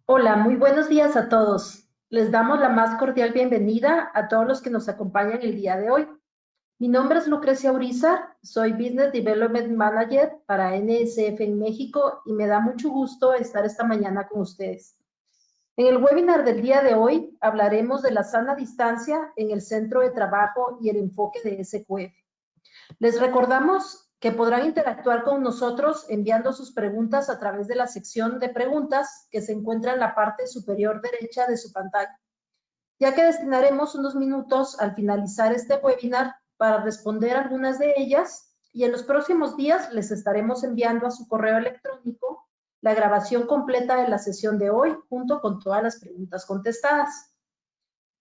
Hola, muy buenos días a todos. Les damos la más cordial bienvenida a todos los que nos acompañan el día de hoy. Mi nombre es Lucrecia Urizar, soy Business Development Manager para NSF en México y me da mucho gusto estar esta mañana con ustedes. En el webinar del día de hoy hablaremos de la sana distancia en el centro de trabajo y el enfoque de SQF. Les recordamos que podrán interactuar con nosotros enviando sus preguntas a través de la sección de preguntas que se encuentra en la parte superior derecha de su pantalla, ya que destinaremos unos minutos al finalizar este webinar para responder algunas de ellas y en los próximos días les estaremos enviando a su correo electrónico la grabación completa de la sesión de hoy junto con todas las preguntas contestadas.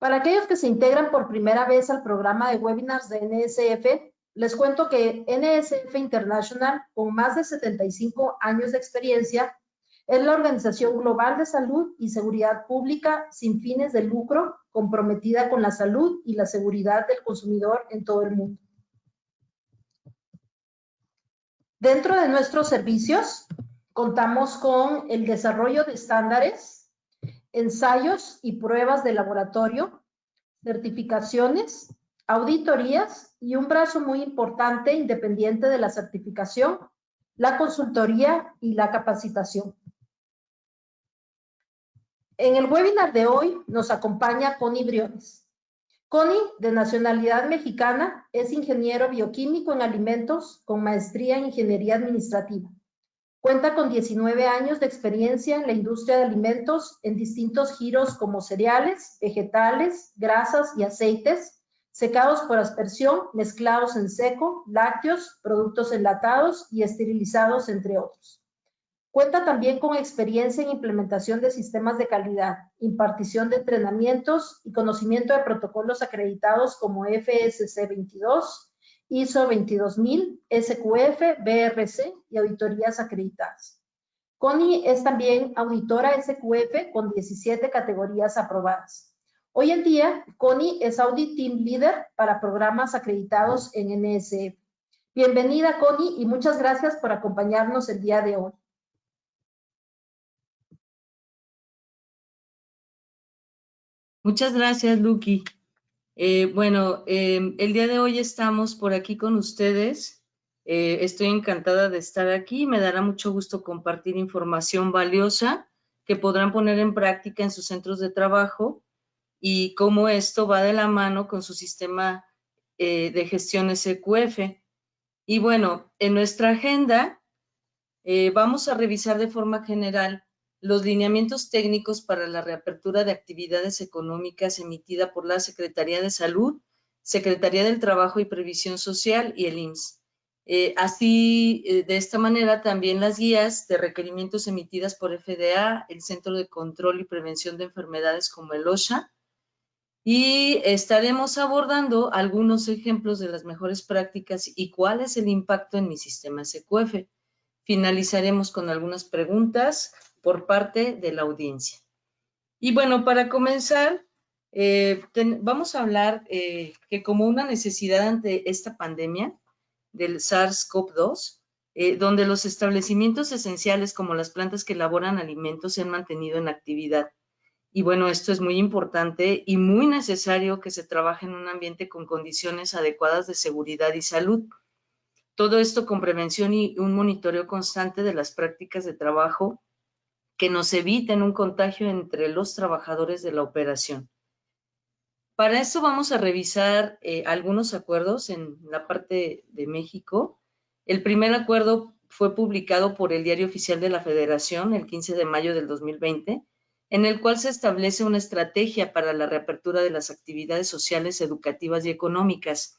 Para aquellos que se integran por primera vez al programa de webinars de NSF, les cuento que NSF International, con más de 75 años de experiencia, es la organización global de salud y seguridad pública sin fines de lucro, comprometida con la salud y la seguridad del consumidor en todo el mundo. Dentro de nuestros servicios, contamos con el desarrollo de estándares, ensayos y pruebas de laboratorio, certificaciones, auditorías y un brazo muy importante independiente de la certificación, la consultoría y la capacitación. En el webinar de hoy nos acompaña Connie Briones. Connie, de nacionalidad mexicana, es ingeniero bioquímico en alimentos con maestría en ingeniería administrativa. Cuenta con 19 años de experiencia en la industria de alimentos en distintos giros como cereales, vegetales, grasas y aceites, secados por aspersión, mezclados en seco, lácteos, productos enlatados y esterilizados, entre otros. Cuenta también con experiencia en implementación de sistemas de calidad, impartición de entrenamientos y conocimiento de protocolos acreditados como FSC 22, ISO 22000, SQF, BRC y auditorías acreditadas. Connie es también auditora SQF con 17 categorías aprobadas. Hoy en día, Connie es Audit Team Leader para programas acreditados en NSF. Bienvenida, Connie, y muchas gracias por acompañarnos el día de hoy. Muchas gracias, Luqui. El día de hoy estamos por aquí con ustedes. Estoy encantada de estar aquí. Me dará mucho gusto compartir información valiosa que podrán poner en práctica en sus centros de trabajo y cómo esto va de la mano con su sistema de gestión SQF. Y bueno, en nuestra agenda vamos a revisar de forma general los lineamientos técnicos para la reapertura de actividades económicas emitida por la Secretaría de Salud, Secretaría del Trabajo y Previsión Social y el IMSS. De esta manera, también las guías de requerimientos emitidas por FDA, el Centro de Control y Prevención de Enfermedades como el OSHA, y estaremos abordando algunos ejemplos de las mejores prácticas y cuál es el impacto en mi sistema SQF. Finalizaremos con algunas preguntas por parte de la audiencia. Y bueno, para comenzar, vamos a hablar que como una necesidad ante esta pandemia del SARS-CoV-2, donde los establecimientos esenciales como las plantas que elaboran alimentos se han mantenido en actividad. Y bueno, esto es muy importante y muy necesario que se trabaje en un ambiente con condiciones adecuadas de seguridad y salud. Todo esto con prevención y un monitoreo constante de las prácticas de trabajo que nos eviten un contagio entre los trabajadores de la operación. Para eso vamos a revisar algunos acuerdos en la parte de México. El primer acuerdo fue publicado por el Diario Oficial de la Federación el 15 de mayo del 2020, en el cual se establece una estrategia para la reapertura de las actividades sociales, educativas y económicas,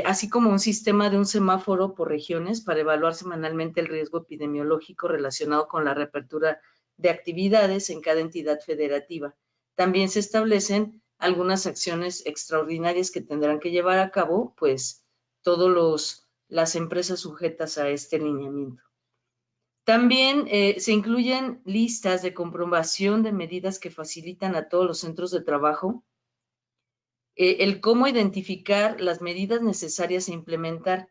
así como un sistema de un semáforo por regiones para evaluar semanalmente el riesgo epidemiológico relacionado con la reapertura de actividades en cada entidad federativa. También se establecen algunas acciones extraordinarias que tendrán que llevar a cabo, pues, las empresas sujetas a este lineamiento. También se incluyen listas de comprobación de medidas que facilitan a todos los centros de trabajo el cómo identificar las medidas necesarias e implementar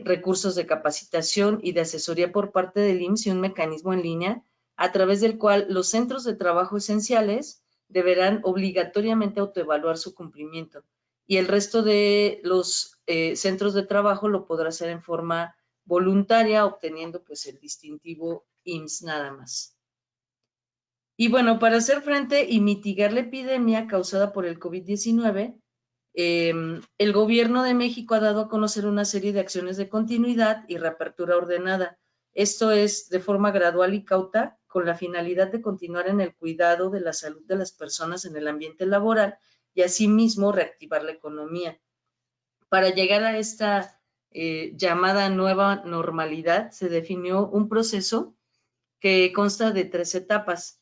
recursos de capacitación y de asesoría por parte del IMSS y un mecanismo en línea a través del cual los centros de trabajo esenciales deberán obligatoriamente autoevaluar su cumplimiento y el resto de los centros de trabajo lo podrá hacer en forma voluntaria, obteniendo pues el distintivo IMSS nada más. Y bueno, para hacer frente y mitigar la epidemia causada por el COVID-19, el gobierno de México ha dado a conocer una serie de acciones de continuidad y reapertura ordenada. Esto es de forma gradual y cauta, con la finalidad de continuar en el cuidado de la salud de las personas en el ambiente laboral y asimismo reactivar la economía. Para llegar a esta llamada nueva normalidad, se definió un proceso que consta de 3 etapas,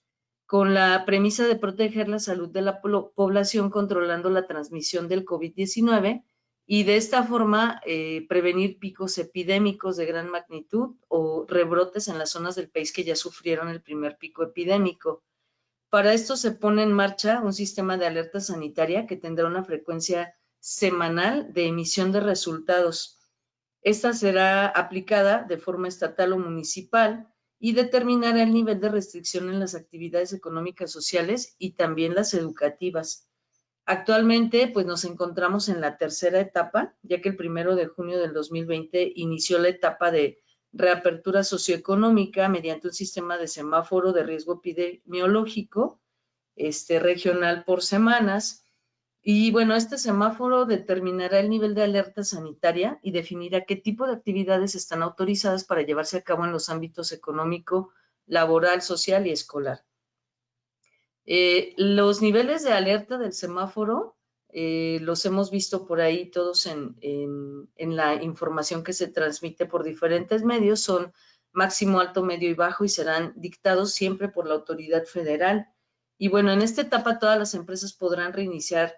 con la premisa de proteger la salud de la población controlando la transmisión del COVID-19 y de esta forma prevenir picos epidémicos de gran magnitud o rebrotes en las zonas del país que ya sufrieron el primer pico epidémico. Para esto se pone en marcha un sistema de alerta sanitaria que tendrá una frecuencia semanal de emisión de resultados. Esta será aplicada de forma estatal o municipal y determinará el nivel de restricción en las actividades económicas sociales y también las educativas. Actualmente, pues nos encontramos en la tercera etapa, ya que el 1 de junio del 2020 inició la etapa de reapertura socioeconómica mediante un sistema de semáforo de riesgo epidemiológico regional por semanas. Y bueno, este semáforo determinará el nivel de alerta sanitaria y definirá qué tipo de actividades están autorizadas para llevarse a cabo en los ámbitos económico, laboral, social y escolar. Los niveles de alerta del semáforo los hemos visto por ahí todos en la información que se transmite por diferentes medios, son máximo, alto, medio y bajo y serán dictados siempre por la autoridad federal. Y bueno, en esta etapa todas las empresas podrán reiniciar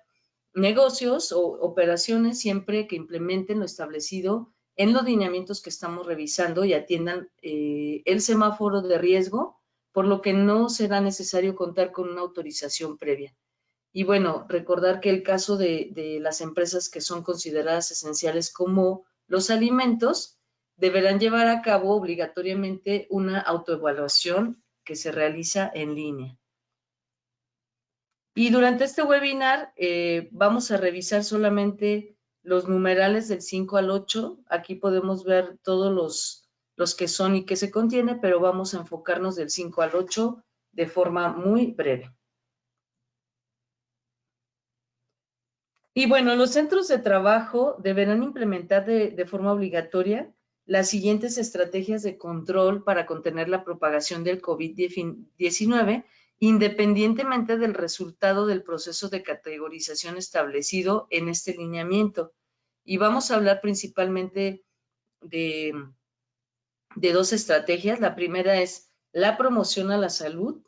negocios o operaciones siempre que implementen lo establecido en los lineamientos que estamos revisando y atiendan el semáforo de riesgo, por lo que no será necesario contar con una autorización previa. Y bueno, recordar que el caso de las empresas que son consideradas esenciales como los alimentos, deberán llevar a cabo obligatoriamente una autoevaluación que se realiza en línea. Y durante este webinar vamos a revisar solamente los numerales del 5 al 8. Aquí podemos ver todos los que son y que se contiene, pero vamos a enfocarnos del 5 al 8 de forma muy breve. Y bueno, los centros de trabajo deberán implementar de forma obligatoria las siguientes estrategias de control para contener la propagación del COVID-19, independientemente del resultado del proceso de categorización establecido en este lineamiento. Y vamos a hablar principalmente de 2 estrategias. La primera es la promoción a la salud,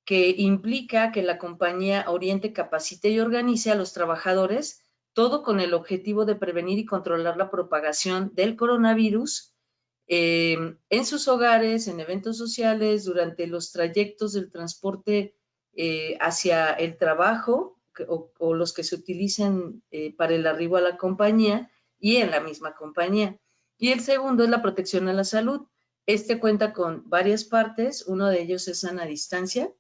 que implica que la compañía oriente, capacite y organice a los trabajadores, todo con el objetivo de prevenir y controlar la propagación del coronavirus en sus hogares, en eventos sociales, durante los trayectos del transporte hacia el trabajo o los que se utilicen para el arribo a la compañía y en la misma compañía. Y el segundo es la protección a la salud. Este cuenta con varias partes, uno de ellos es sana distancia,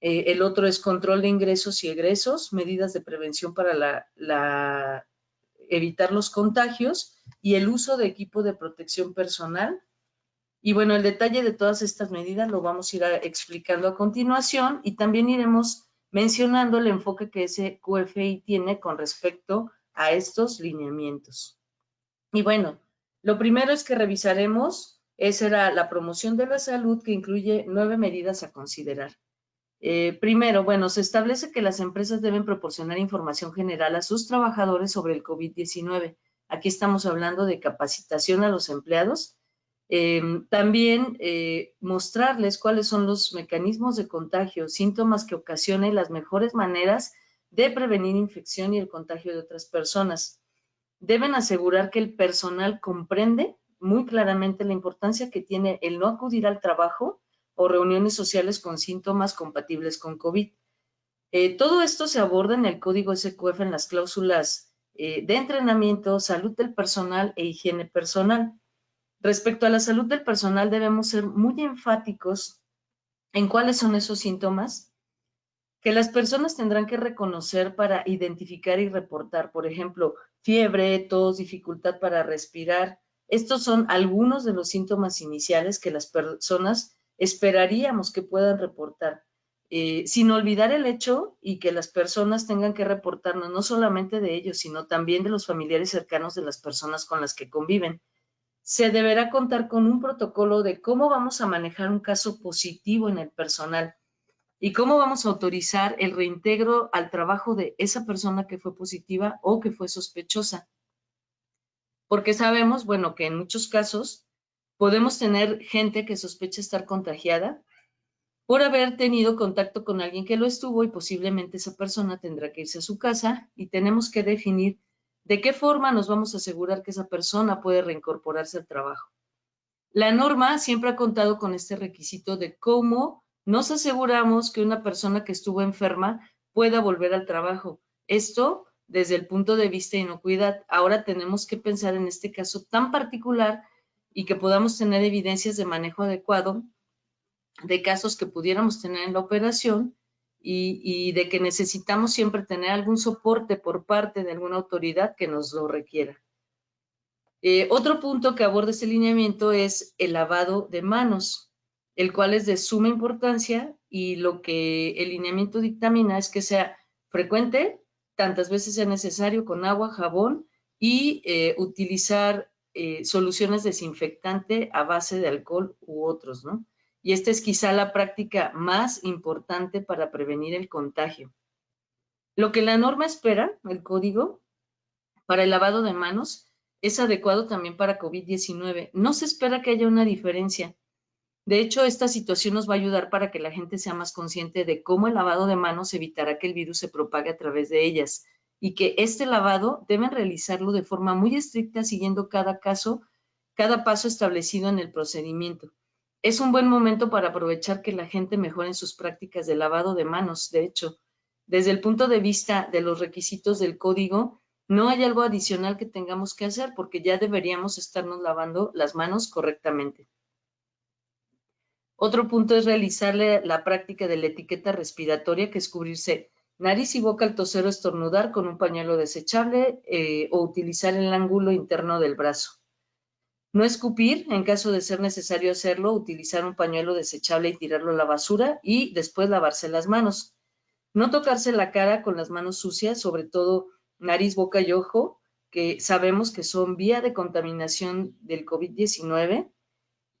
el otro es control de ingresos y egresos, medidas de prevención para evitar los contagios y el uso de equipo de protección personal. Y bueno, el detalle de todas estas medidas lo vamos a ir explicando a continuación y también iremos mencionando el enfoque que ese QFI tiene con respecto a estos lineamientos. Y bueno, lo primero es que revisaremos, será la promoción de la salud, que incluye 9 medidas a considerar. Primero, bueno, se establece que las empresas deben proporcionar información general a sus trabajadores sobre el COVID-19. Aquí estamos hablando de capacitación a los empleados. También mostrarles cuáles son los mecanismos de contagio, síntomas que ocasionen, las mejores maneras de prevenir infección y el contagio de otras personas. Deben asegurar que el personal comprende muy claramente la importancia que tiene el no acudir al trabajo o reuniones sociales con síntomas compatibles con COVID. Todo esto se aborda en el código SQF en las cláusulas de entrenamiento, salud del personal e higiene personal. Respecto a la salud del personal, debemos ser muy enfáticos ¿En cuáles son esos síntomas? Que las personas tendrán que reconocer para identificar y reportar, por ejemplo, fiebre, tos, dificultad para respirar. Estos son algunos de los síntomas iniciales que las personas esperaríamos que puedan reportar, sin olvidar el hecho y que las personas tengan que reportarnos no solamente de ellos, sino también de los familiares cercanos de las personas con las que conviven. Se deberá contar con un protocolo de cómo vamos a manejar un caso positivo en el personal y cómo vamos a autorizar el reintegro al trabajo de esa persona que fue positiva o que fue sospechosa. Porque sabemos, bueno, que en muchos casos podemos tener gente que sospecha estar contagiada por haber tenido contacto con alguien que lo estuvo y posiblemente esa persona tendrá que irse a su casa y tenemos que definir de qué forma nos vamos a asegurar que esa persona puede reincorporarse al trabajo. La norma siempre ha contado con este requisito de cómo nos aseguramos que una persona que estuvo enferma pueda volver al trabajo. Esto desde el punto de vista de inocuidad. Ahora tenemos que pensar en este caso tan particular y que podamos tener evidencias de manejo adecuado de casos que pudiéramos tener en la operación y de que necesitamos siempre tener algún soporte por parte de alguna autoridad que nos lo requiera. Otro punto que aborda este lineamiento es el lavado de manos, el cual es de suma importancia y lo que el lineamiento dictamina es que sea frecuente, tantas veces sea necesario, con agua, jabón y utilizar soluciones desinfectantes a base de alcohol u otros, ¿no? Y esta es quizá la práctica más importante para prevenir el contagio. Lo que la norma espera, el código, para el lavado de manos, es adecuado también para COVID-19. No se espera que haya una diferencia. De hecho, esta situación nos va a ayudar para que la gente sea más consciente de cómo el lavado de manos evitará que el virus se propague a través de ellas y que este lavado deben realizarlo de forma muy estricta siguiendo cada paso establecido en el procedimiento. Es un buen momento para aprovechar que la gente mejore en sus prácticas de lavado de manos. De hecho, desde el punto de vista de los requisitos del código, no hay algo adicional que tengamos que hacer porque ya deberíamos estarnos lavando las manos correctamente. Otro punto es realizarle la práctica de la etiqueta respiratoria, que es cubrirse nariz y boca al toser o estornudar con un pañuelo desechable o utilizar el ángulo interno del brazo. No escupir, en caso de ser necesario hacerlo, utilizar un pañuelo desechable y tirarlo a la basura y después lavarse las manos. No tocarse la cara con las manos sucias, sobre todo nariz, boca y ojo, que sabemos que son vía de contaminación del COVID-19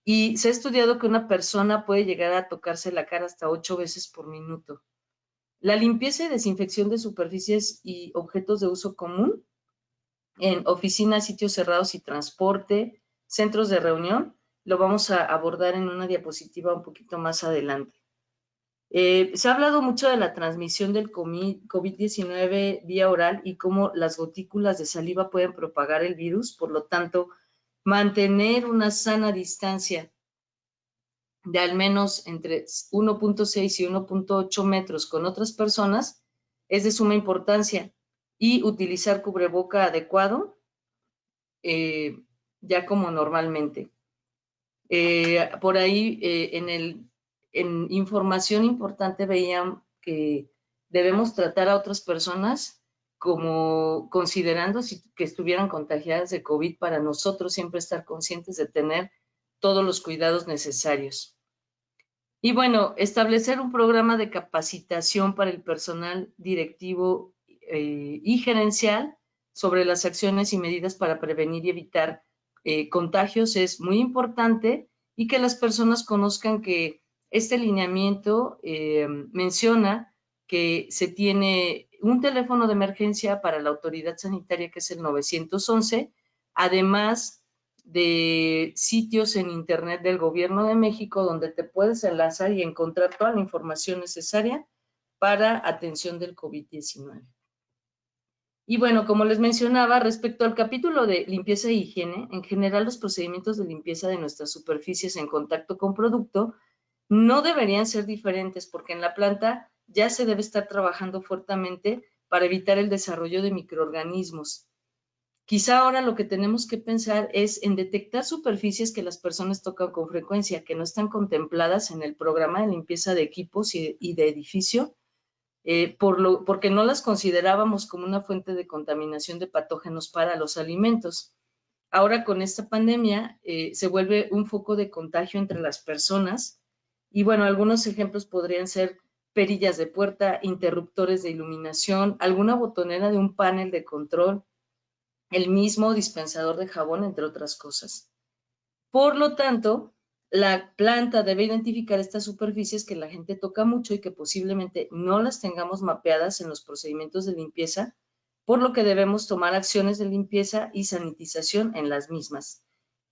y se ha estudiado que una persona puede llegar a tocarse la cara hasta 8 veces por minuto. La limpieza y desinfección de superficies y objetos de uso común en oficinas, sitios cerrados y transporte, centros de reunión, lo vamos a abordar en una diapositiva un poquito más adelante. Se ha hablado mucho de la transmisión del COVID-19 vía oral y cómo las gotículas de saliva pueden propagar el virus, por lo tanto, mantener una sana distancia de al menos entre 1.6 y 1.8 metros con otras personas es de suma importancia y utilizar cubreboca adecuado ya como normalmente. Por ahí en información importante veían que debemos tratar a otras personas como considerando que estuvieran contagiadas de COVID para nosotros siempre estar conscientes de tener todos los cuidados necesarios. Y bueno, establecer un programa de capacitación para el personal directivo y gerencial sobre las acciones y medidas para prevenir y evitar contagios es muy importante y que las personas conozcan que este lineamiento menciona que se tiene un teléfono de emergencia para la autoridad sanitaria que es el 911, además de sitios en internet del Gobierno de México donde te puedes enlazar y encontrar toda la información necesaria para atención del COVID-19. Y bueno, como les mencionaba, respecto al capítulo de limpieza e higiene, en general los procedimientos de limpieza de nuestras superficies en contacto con producto no deberían ser diferentes porque en la planta ya se debe estar trabajando fuertemente para evitar el desarrollo de microorganismos. Quizá ahora lo que tenemos que pensar es en detectar superficies que las personas tocan con frecuencia, que no están contempladas en el programa de limpieza de equipos y de edificio, porque no las considerábamos como una fuente de contaminación de patógenos para los alimentos. Ahora con esta pandemia se vuelve un foco de contagio entre las personas y bueno, algunos ejemplos podrían ser perillas de puerta, interruptores de iluminación, alguna botonera de un panel de control, el mismo dispensador de jabón, entre otras cosas. Por lo tanto, la planta debe identificar estas superficies que la gente toca mucho y que posiblemente no las tengamos mapeadas en los procedimientos de limpieza, por lo que debemos tomar acciones de limpieza y sanitización en las mismas.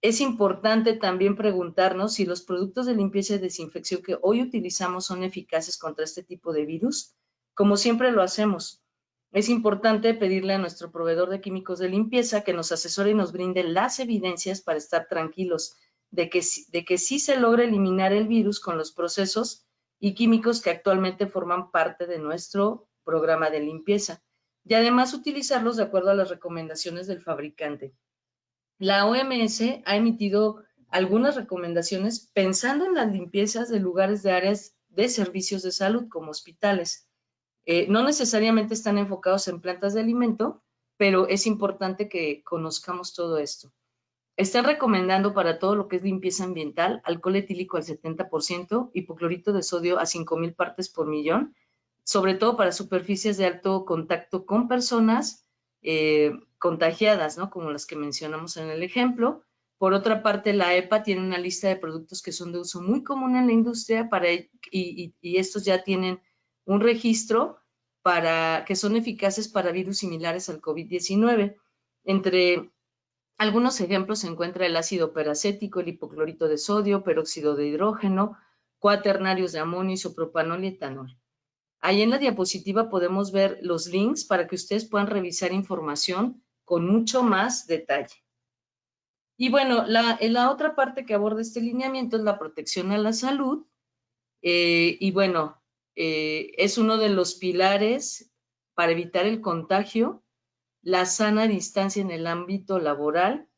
Es importante también preguntarnos si los productos de limpieza y desinfección que hoy utilizamos son eficaces contra este tipo de virus, como siempre lo hacemos. Es importante pedirle a nuestro proveedor de químicos de limpieza que nos asesore y nos brinde las evidencias para estar tranquilos de que sí se logra eliminar el virus con los procesos y químicos que actualmente forman parte de nuestro programa de limpieza y además utilizarlos de acuerdo a las recomendaciones del fabricante. La OMS ha emitido algunas recomendaciones pensando en las limpiezas de lugares de áreas de servicios de salud como hospitales. No necesariamente están enfocados en plantas de alimento, pero es importante que conozcamos todo esto. Están recomendando para todo lo que es limpieza ambiental, alcohol etílico al 70%, hipoclorito de sodio a 5,000 partes por millón, sobre todo para superficies de alto contacto con personas contagiadas, ¿no? Como las que mencionamos en el ejemplo. Por otra parte, la EPA tiene una lista de productos que son de uso muy común en la industria y estos ya tienen un registro que son eficaces para virus similares al COVID-19. Entre algunos ejemplos se encuentra el ácido peracético, el hipoclorito de sodio, peróxido de hidrógeno, cuaternarios de amonio, isopropanol y etanol. Ahí en la diapositiva podemos ver los links para que ustedes puedan revisar información con mucho más detalle. Y bueno, la otra parte que aborda este lineamiento es la protección a la salud. Y bueno, es uno de los pilares para evitar el contagio, la sana distancia en el ámbito laboral,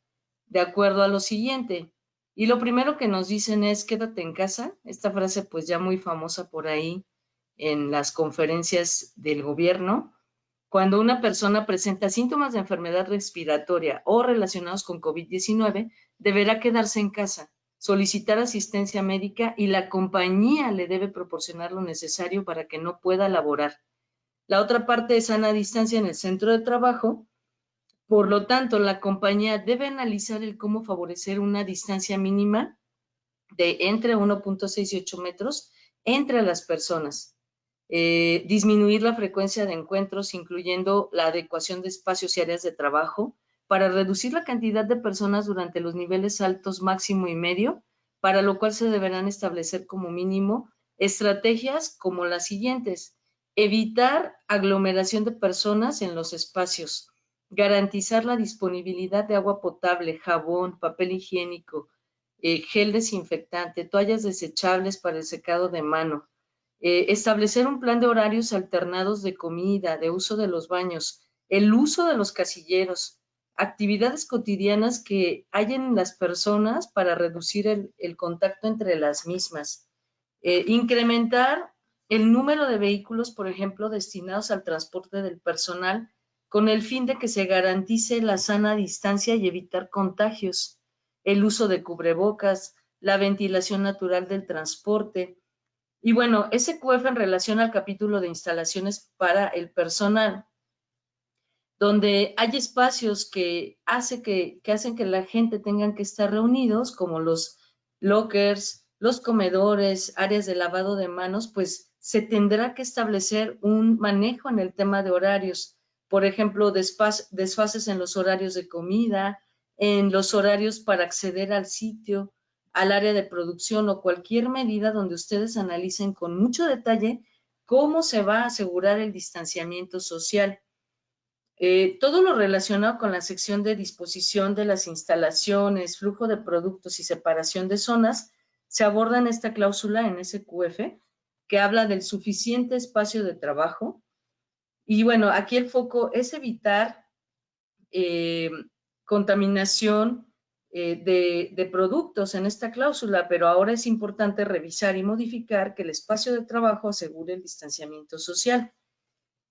de acuerdo a lo siguiente. Y lo primero que nos dicen es quédate en casa. Esta frase pues ya muy famosa por ahí en las conferencias del gobierno. Cuando una persona presenta síntomas de enfermedad respiratoria o relacionados con COVID-19, deberá quedarse en casa, solicitar asistencia médica y la compañía le debe proporcionar lo necesario para que no pueda laborar. La otra parte es sana distancia en el centro de trabajo. Por lo tanto, la compañía debe analizar el cómo favorecer una distancia mínima de entre 1.6 y 8 metros entre las personas. Disminuir la frecuencia de encuentros, incluyendo la adecuación de espacios y áreas de trabajo, para reducir la cantidad de personas durante los niveles altos máximo y medio, para lo cual se deberán establecer como mínimo estrategias como las siguientes: evitar aglomeración de personas en los espacios, garantizar la disponibilidad de agua potable, jabón, papel higiénico, gel desinfectante, toallas desechables para el secado de mano, establecer un plan de horarios alternados de comida, de uso de los baños, el uso de los casilleros, actividades cotidianas que hay en las personas para reducir el contacto entre las mismas, incrementar el número de vehículos, por ejemplo, destinados al transporte del personal, con el fin de que se garantice la sana distancia y evitar contagios, el uso de cubrebocas, la ventilación natural del transporte. Y bueno, SQF en relación al capítulo de instalaciones para el personal, donde hay espacios que hacen que la gente tenga que estar reunidos, como los lockers, los comedores, áreas de lavado de manos, pues se tendrá que establecer un manejo en el tema de horarios. Por ejemplo, desfases en los horarios de comida, en los horarios para acceder al sitio, al área de producción o cualquier medida donde ustedes analicen con mucho detalle cómo se va a asegurar el distanciamiento social. Todo lo relacionado con la sección de disposición de las instalaciones, flujo de productos y separación de zonas se aborda en esta cláusula en SQF, que habla del suficiente espacio de trabajo. Y bueno, aquí el foco es evitar contaminación de productos en esta cláusula, pero ahora es importante revisar y modificar que el espacio de trabajo asegure el distanciamiento social.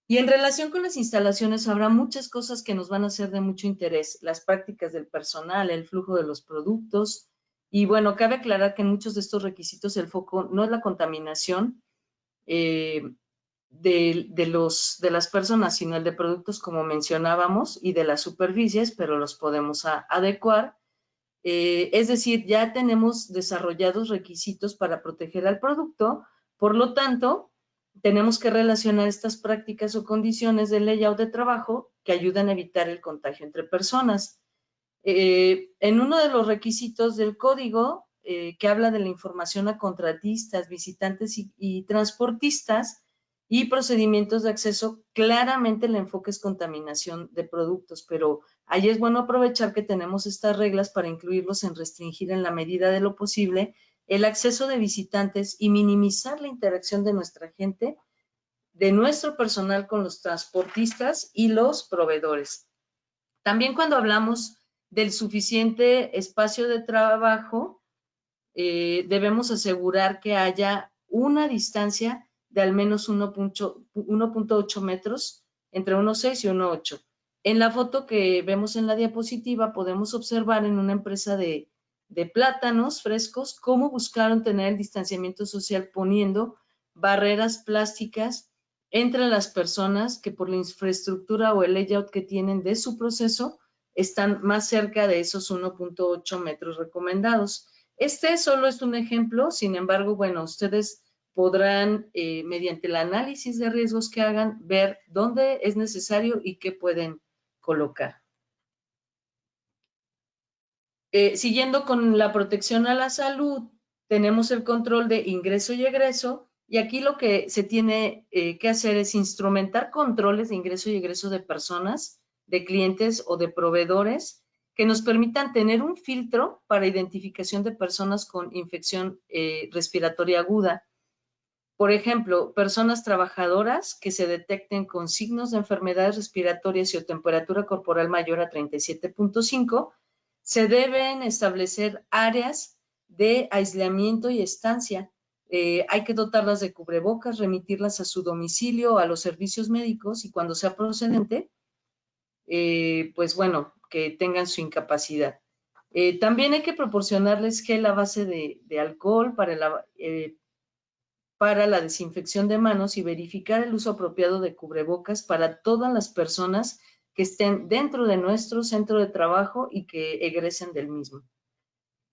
Y en relación con las instalaciones, habrá muchas cosas que nos van a ser de mucho interés, las prácticas del personal, el flujo de los productos. Y bueno, cabe aclarar que en muchos de estos requisitos el foco no es la contaminación de las personas, sino el de productos, como mencionábamos, y de las superficies, pero los podemos adecuar. Es decir, ya tenemos desarrollados requisitos para proteger al producto, por lo tanto, tenemos que relacionar estas prácticas o condiciones del layout de trabajo que ayudan a evitar el contagio entre personas. En uno de los requisitos del código que habla de la información a contratistas, visitantes y transportistas y procedimientos de acceso, claramente el enfoque es contaminación de productos, pero ahí es bueno aprovechar que tenemos estas reglas para incluirlos en restringir en la medida de lo posible el acceso de visitantes y minimizar la interacción de nuestra gente, de nuestro personal con los transportistas y los proveedores. También cuando hablamos del suficiente espacio de trabajo, debemos asegurar que haya una distancia de al menos 1.8 metros entre 1.6 y 1.8. En la foto que vemos en la diapositiva podemos observar en una empresa de plátanos frescos cómo buscaron tener el distanciamiento social poniendo barreras plásticas entre las personas que por la infraestructura o el layout que tienen de su proceso están más cerca de esos 1.8 metros recomendados. Este solo es un ejemplo, sin embargo, bueno, ustedes podrán, mediante el análisis de riesgos que hagan, ver dónde es necesario y qué pueden colocar. Siguiendo con la protección a la salud, tenemos el control de ingreso y egreso, y aquí lo que se tiene que hacer es instrumentar controles de ingreso y egreso de personas, de clientes o de proveedores que nos permitan tener un filtro para identificación de personas con infección respiratoria aguda. Por ejemplo, personas trabajadoras que se detecten con signos de enfermedades respiratorias y o temperatura corporal mayor a 37.5, se deben establecer áreas de aislamiento y estancia. Hay que dotarlas de cubrebocas, remitirlas a su domicilio o a los servicios médicos y cuando sea procedente, pues bueno, que tengan su incapacidad. También hay que proporcionarles gel a base de alcohol para la desinfección de manos y verificar el uso apropiado de cubrebocas para todas las personas que estén dentro de nuestro centro de trabajo y que egresen del mismo.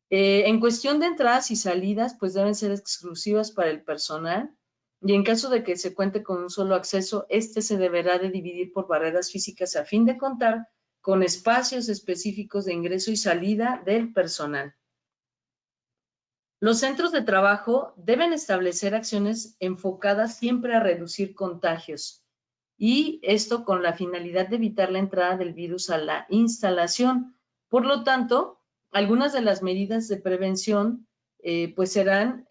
En cuestión de entradas y salidas, pues deben ser exclusivas para el personal y en caso de que se cuente con un solo acceso, este se deberá de dividir por barreras físicas a fin de contar con espacios específicos de ingreso y salida del personal. Los centros de trabajo deben establecer acciones enfocadas siempre a reducir contagios y esto con la finalidad de evitar la entrada del virus a la instalación. Por lo tanto, algunas de las medidas de prevención pues serán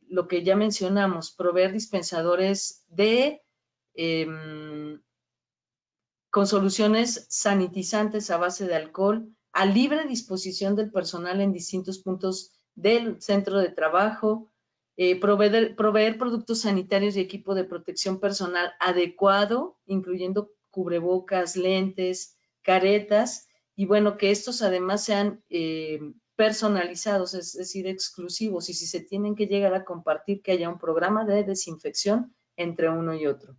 lo que ya mencionamos, proveer dispensadores con soluciones sanitizantes a base de alcohol a libre disposición del personal en distintos puntos del centro de trabajo, proveer productos sanitarios y equipo de protección personal adecuado, incluyendo cubrebocas, lentes, caretas, y bueno, que estos además sean personalizados, es decir, exclusivos, y si se tienen que llegar a compartir, que haya un programa de desinfección entre uno y otro.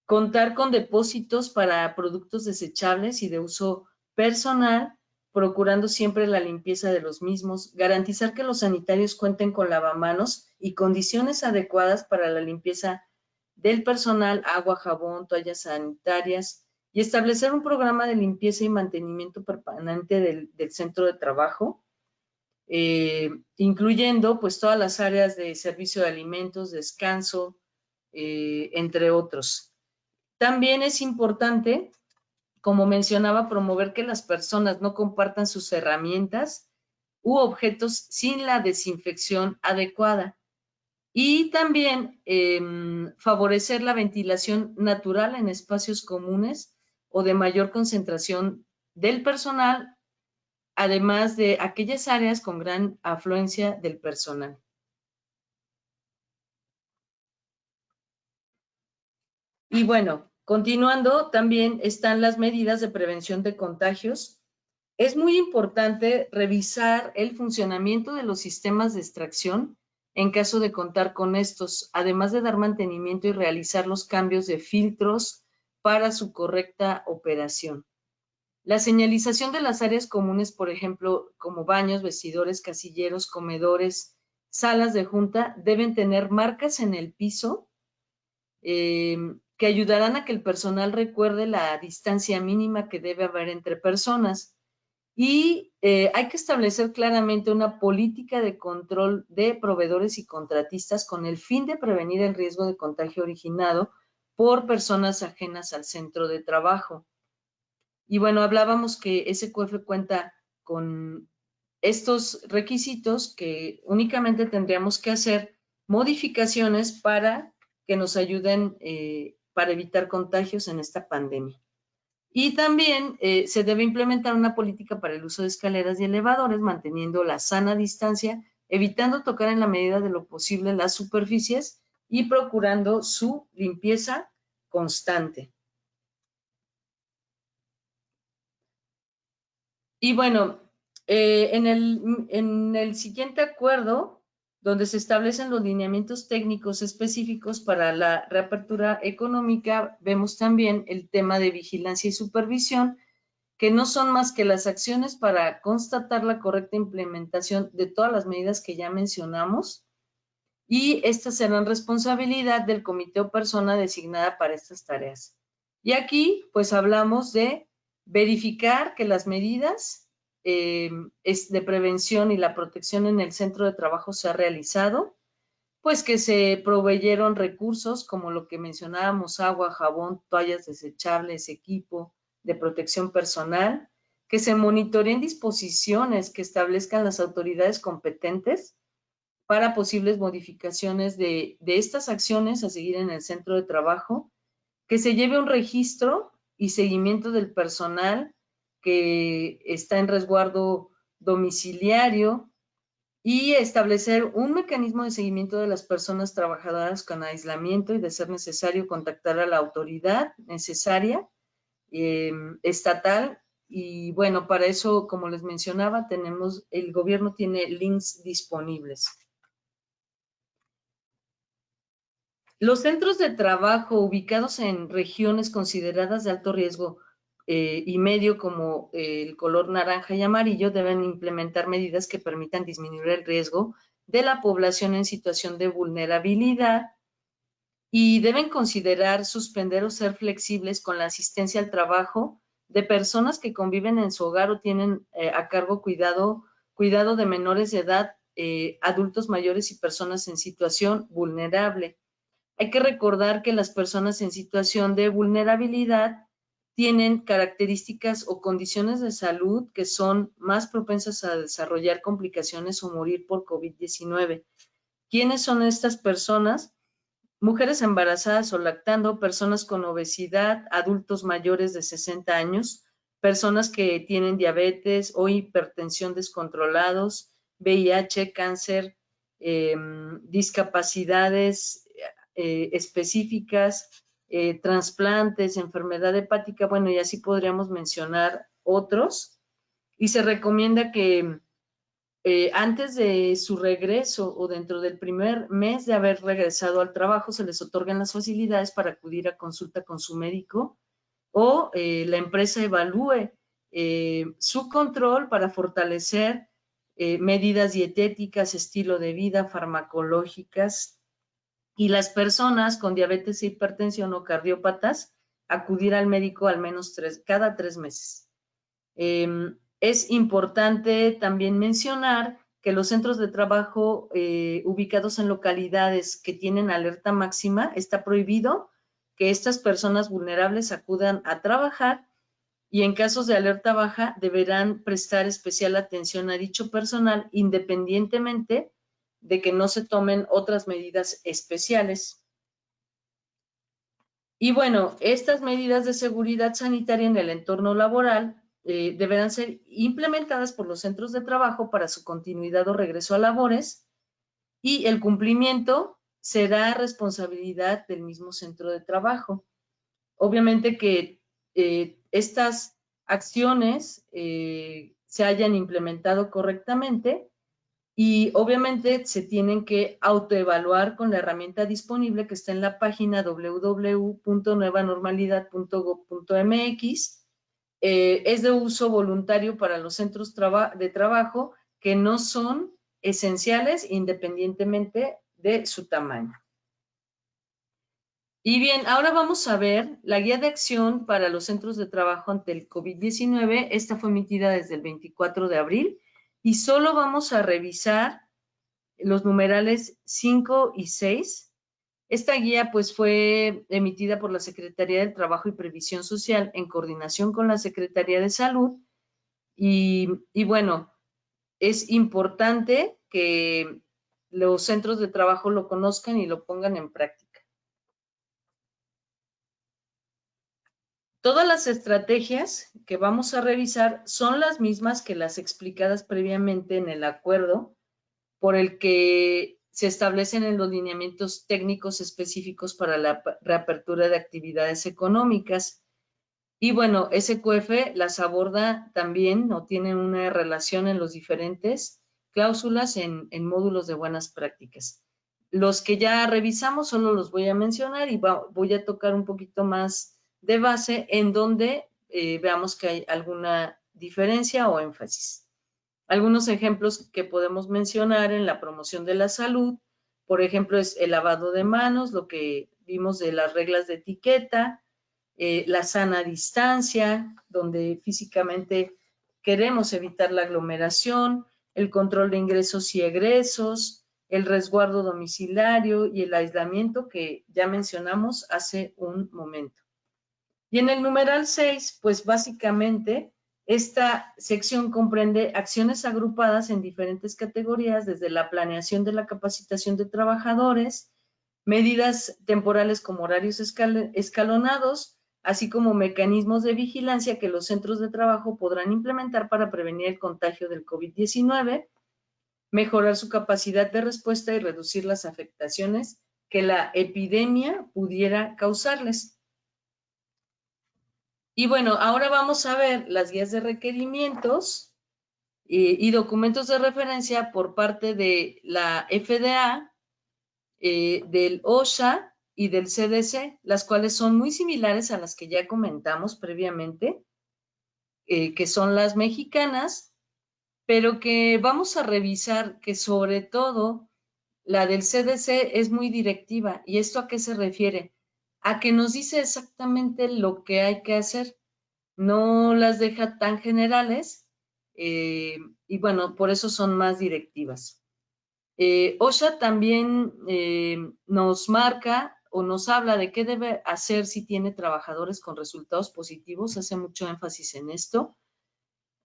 Contar con depósitos para productos desechables y de uso personal, procurando siempre la limpieza de los mismos, garantizar que los sanitarios cuenten con lavamanos y condiciones adecuadas para la limpieza del personal, agua, jabón, toallas sanitarias, y establecer un programa de limpieza y mantenimiento permanente del centro de trabajo, incluyendo pues todas las áreas de servicio de alimentos, descanso, entre otros. También es importante, como mencionaba, promover que las personas no compartan sus herramientas u objetos sin la desinfección adecuada. Y también favorecer la ventilación natural en espacios comunes o de mayor concentración del personal, además de aquellas áreas con gran afluencia del personal. Y bueno, continuando, también están las medidas de prevención de contagios. Es muy importante revisar el funcionamiento de los sistemas de extracción en caso de contar con estos, además de dar mantenimiento y realizar los cambios de filtros para su correcta operación. La señalización de las áreas comunes, por ejemplo, como baños, vestidores, casilleros, comedores, salas de junta, deben tener marcas en el piso que ayudarán a que el personal recuerde la distancia mínima que debe haber entre personas. Y hay que establecer claramente una política de control de proveedores y contratistas con el fin de prevenir el riesgo de contagio originado por personas ajenas al centro de trabajo. Y bueno, hablábamos que SQF cuenta con estos requisitos que únicamente tendríamos que hacer modificaciones para que nos ayuden para evitar contagios en esta pandemia. Y también se debe implementar una política para el uso de escaleras y elevadores, manteniendo la sana distancia, evitando tocar en la medida de lo posible las superficies y procurando su limpieza constante. Y bueno, en el siguiente acuerdo, donde se establecen los lineamientos técnicos específicos para la reapertura económica, vemos también el tema de vigilancia y supervisión, que no son más que las acciones para constatar la correcta implementación de todas las medidas que ya mencionamos, y estas serán responsabilidad del comité o persona designada para estas tareas. Y aquí, pues hablamos de verificar que las medidas de prevención y la protección en el centro de trabajo se ha realizado, pues que se proveyeron recursos como lo que mencionábamos, agua, jabón, toallas desechables, equipo de protección personal, que se monitoreen disposiciones que establezcan las autoridades competentes para posibles modificaciones de estas acciones a seguir en el centro de trabajo, que se lleve un registro y seguimiento del personal que está en resguardo domiciliario y establecer un mecanismo de seguimiento de las personas trabajadoras con aislamiento y, de ser necesario, contactar a la autoridad necesaria estatal. Y bueno, para eso, como les mencionaba, el gobierno tiene links disponibles. Los centros de trabajo ubicados en regiones consideradas de alto riesgo y medio, como el color naranja y amarillo, deben implementar medidas que permitan disminuir el riesgo de la población en situación de vulnerabilidad y deben considerar suspender o ser flexibles con la asistencia al trabajo de personas que conviven en su hogar o tienen a cargo cuidado de menores de edad, adultos mayores y personas en situación vulnerable. Hay que recordar que las personas en situación de vulnerabilidad tienen características o condiciones de salud que son más propensas a desarrollar complicaciones o morir por COVID-19. ¿Quiénes son estas personas? Mujeres embarazadas o lactando, personas con obesidad, adultos mayores de 60 años, personas que tienen diabetes o hipertensión descontrolados, VIH, cáncer, discapacidades específicas, trasplantes, enfermedad hepática, bueno, y así podríamos mencionar otros. Y se recomienda que antes de su regreso o dentro del primer mes de haber regresado al trabajo, se les otorgan las facilidades para acudir a consulta con su médico o la empresa evalúe su control para fortalecer medidas dietéticas, estilo de vida, farmacológicas, y las personas con diabetes e hipertensión o cardiópatas acudir al médico al menos cada 3 meses. Es importante también mencionar que los centros de trabajo ubicados en localidades que tienen alerta máxima, está prohibido que estas personas vulnerables acudan a trabajar, y en casos de alerta baja deberán prestar especial atención a dicho personal independientemente de que no se tomen otras medidas especiales. Y bueno, estas medidas de seguridad sanitaria en el entorno laboral deberán ser implementadas por los centros de trabajo para su continuidad o regreso a labores, y el cumplimiento será responsabilidad del mismo centro de trabajo. Obviamente que estas acciones se hayan implementado correctamente, y obviamente se tienen que autoevaluar con la herramienta disponible que está en la página www.nuevanormalidad.gov.mx. Es de uso voluntario para los centros de trabajo que no son esenciales independientemente de su tamaño. Y bien, ahora vamos a ver la guía de acción para los centros de trabajo ante el COVID-19. Esta fue emitida desde el 24 de abril y solo vamos a revisar los numerales 5 y 6. Esta guía pues fue emitida por la Secretaría del Trabajo y Previsión Social en coordinación con la Secretaría de Salud y bueno, es importante que los centros de trabajo lo conozcan y lo pongan en práctica. Todas las estrategias que vamos a revisar son las mismas que las explicadas previamente en el acuerdo por el que se establecen en los lineamientos técnicos específicos para la reapertura de actividades económicas. Y bueno, SQF las aborda también, o tiene una relación en los diferentes cláusulas en módulos de buenas prácticas. Los que ya revisamos solo los voy a mencionar y voy a tocar un poquito más de base en donde veamos que hay alguna diferencia o énfasis. Algunos ejemplos que podemos mencionar en la promoción de la salud, por ejemplo, es el lavado de manos, lo que vimos de las reglas de etiqueta, la sana distancia, donde físicamente queremos evitar la aglomeración, el control de ingresos y egresos, el resguardo domiciliario y el aislamiento que ya mencionamos hace un momento. Y en el numeral 6, pues básicamente esta sección comprende acciones agrupadas en diferentes categorías, desde la planeación de la capacitación de trabajadores, medidas temporales como horarios escalonados, así como mecanismos de vigilancia que los centros de trabajo podrán implementar para prevenir el contagio del COVID-19, mejorar su capacidad de respuesta y reducir las afectaciones que la epidemia pudiera causarles. Y bueno, ahora vamos a ver las guías de requerimientos y documentos de referencia por parte de la FDA, del OSHA y del CDC, las cuales son muy similares a las que ya comentamos previamente, que son las mexicanas, pero que vamos a revisar que sobre todo la del CDC es muy directiva. ¿Y esto a qué se refiere? A que nos dice exactamente lo que hay que hacer. No las deja tan generales y bueno, por eso son más directivas. OSHA también nos marca o nos habla de qué debe hacer si tiene trabajadores con resultados positivos, hace mucho énfasis en esto,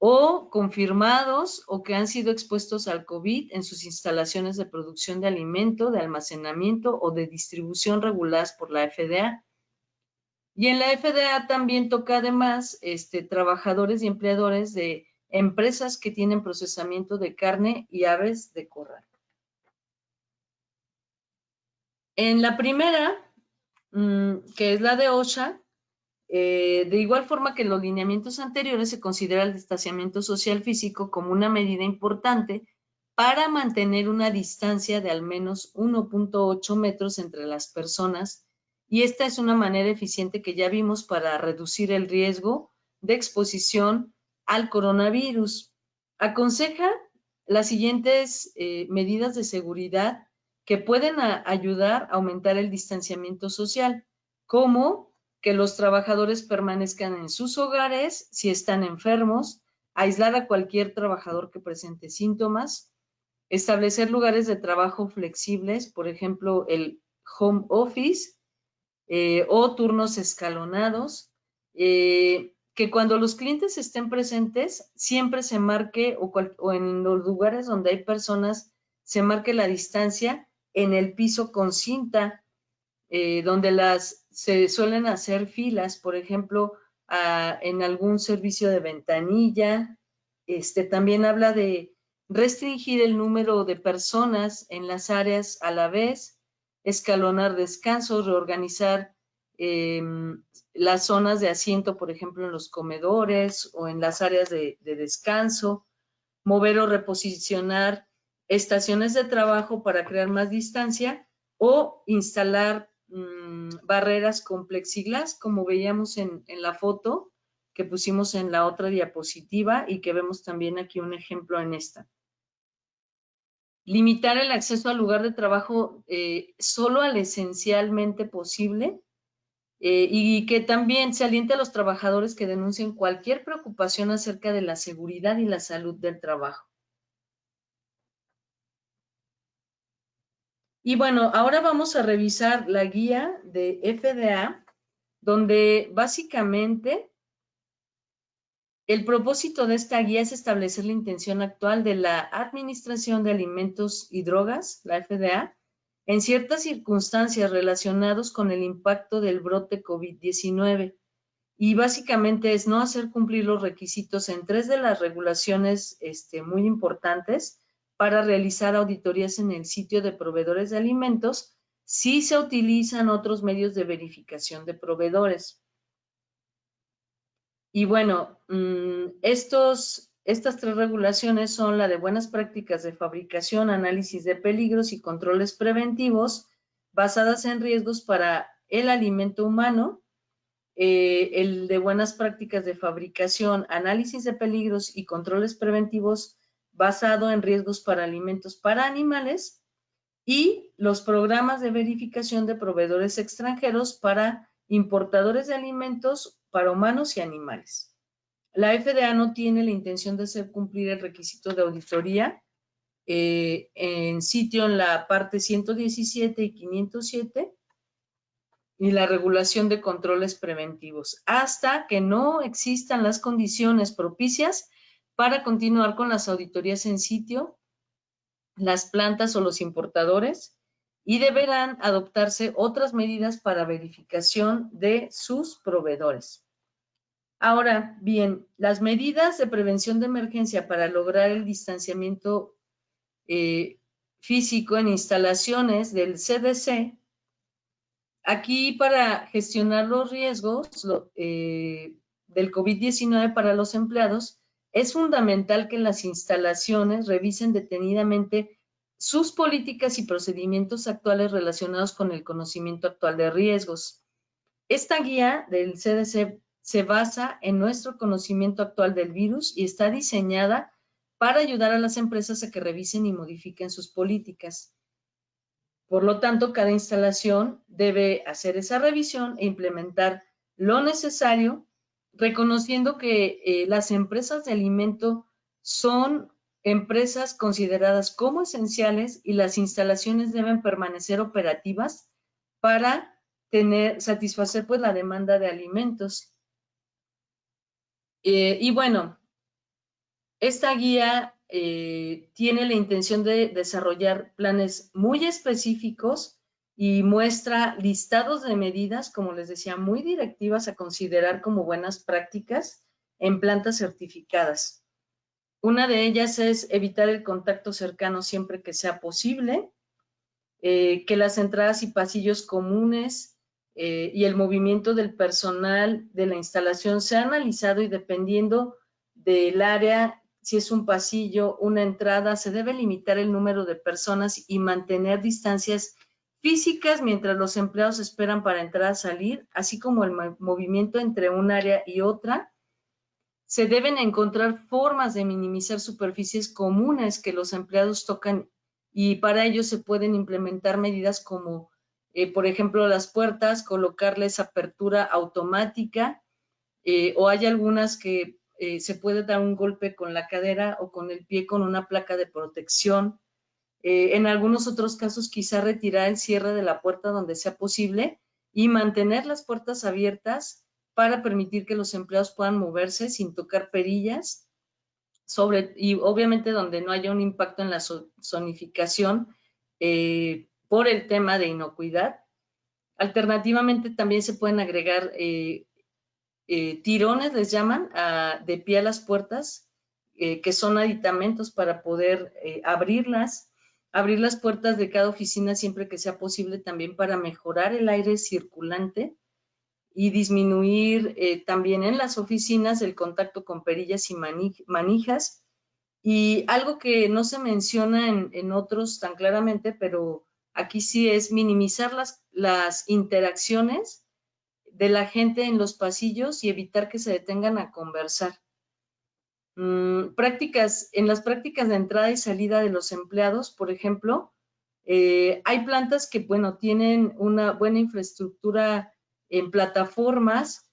o confirmados o que han sido expuestos al COVID en sus instalaciones de producción de alimento, de almacenamiento o de distribución reguladas por la FDA. Y en la FDA también toca además trabajadores y empleadores de empresas que tienen procesamiento de carne y aves de corral. En la primera, que es la de OSHA, de igual forma que en los lineamientos anteriores, se considera el distanciamiento social físico como una medida importante para mantener una distancia de al menos 1.8 metros entre las personas, y esta es una manera eficiente que ya vimos para reducir el riesgo de exposición al coronavirus. Aconseja las siguientes medidas de seguridad que pueden ayudar a aumentar el distanciamiento social, como que los trabajadores permanezcan en sus hogares si están enfermos, aislar a cualquier trabajador que presente síntomas, establecer lugares de trabajo flexibles, por ejemplo, el home office o turnos escalonados, que cuando los clientes estén presentes siempre se marque o en los lugares donde hay personas se marque la distancia en el piso con cinta, donde se suelen hacer filas, por ejemplo, en algún servicio de ventanilla. También habla de restringir el número de personas en las áreas a la vez, escalonar descansos, reorganizar las zonas de asiento, por ejemplo, en los comedores o en las áreas de descanso, mover o reposicionar estaciones de trabajo para crear más distancia o instalar barreras con plexiglas, como veíamos en la foto que pusimos en la otra diapositiva y que vemos también aquí un ejemplo en esta. Limitar el acceso al lugar de trabajo solo al esencialmente posible y que también se aliente a los trabajadores que denuncien cualquier preocupación acerca de la seguridad y la salud del trabajo. Y bueno, ahora vamos a revisar la guía de FDA, donde básicamente el propósito de esta guía es establecer la intención actual de la Administración de Alimentos y Drogas, la FDA, en ciertas circunstancias relacionadas con el impacto del brote COVID-19. Y básicamente es no hacer cumplir los requisitos en 3 de las regulaciones muy importantes para realizar auditorías en el sitio de proveedores de alimentos si se utilizan otros medios de verificación de proveedores. Y bueno, estas 3 regulaciones son la de buenas prácticas de fabricación, análisis de peligros y controles preventivos basadas en riesgos para el alimento humano, el de buenas prácticas de fabricación, análisis de peligros y controles preventivos basado en riesgos para alimentos para animales, y los programas de verificación de proveedores extranjeros para importadores de alimentos para humanos y animales. La FDA no tiene la intención de hacer cumplir el requisito de auditoría en sitio en la parte 117 y 507 y la regulación de controles preventivos, hasta que no existan las condiciones propicias para continuar con las auditorías en sitio, las plantas o los importadores, y deberán adoptarse otras medidas para verificación de sus proveedores. Ahora bien, las medidas de prevención de emergencia para lograr el distanciamiento físico en instalaciones del CDC, aquí para gestionar los riesgos del COVID-19 para los empleados, es fundamental que las instalaciones revisen detenidamente sus políticas y procedimientos actuales relacionados con el conocimiento actual de riesgos. Esta guía del CDC se basa en nuestro conocimiento actual del virus y está diseñada para ayudar a las empresas a que revisen y modifiquen sus políticas. Por lo tanto, cada instalación debe hacer esa revisión e implementar lo necesario, reconociendo que las empresas de alimento son empresas consideradas como esenciales y las instalaciones deben permanecer operativas para satisfacer pues la demanda de alimentos. Y bueno, esta guía tiene la intención de desarrollar planes muy específicos y muestra listados de medidas, como les decía, muy directivas a considerar como buenas prácticas en plantas certificadas. Una de ellas es evitar el contacto cercano siempre que sea posible, que las entradas y pasillos comunes y el movimiento del personal de la instalación sea analizado y dependiendo del área, si es un pasillo, una entrada, se debe limitar el número de personas y mantener distancias físicas mientras los empleados esperan para entrar a salir, así como el movimiento entre un área y otra. Se deben encontrar formas de minimizar superficies comunes que los empleados tocan y para ello se pueden implementar medidas como, por ejemplo, las puertas, colocarles apertura automática o hay algunas que se puede dar un golpe con la cadera o con el pie con una placa de protección. En algunos otros casos, quizá retirar el cierre de la puerta donde sea posible y mantener las puertas abiertas para permitir que los empleados puedan moverse sin tocar perillas, y obviamente donde no haya un impacto en la zonificación por el tema de inocuidad. Alternativamente también se pueden agregar tirones, les llaman, de pie a las puertas, que son aditamentos para poder abrir las puertas de cada oficina siempre que sea posible, también para mejorar el aire circulante y disminuir también en las oficinas el contacto con perillas y manijas. Y algo que no se menciona en otros tan claramente, pero aquí sí, es minimizar las interacciones de la gente en los pasillos y evitar que se detengan a conversar. En las prácticas de entrada y salida de los empleados, por ejemplo, hay plantas que, bueno, tienen una buena infraestructura en plataformas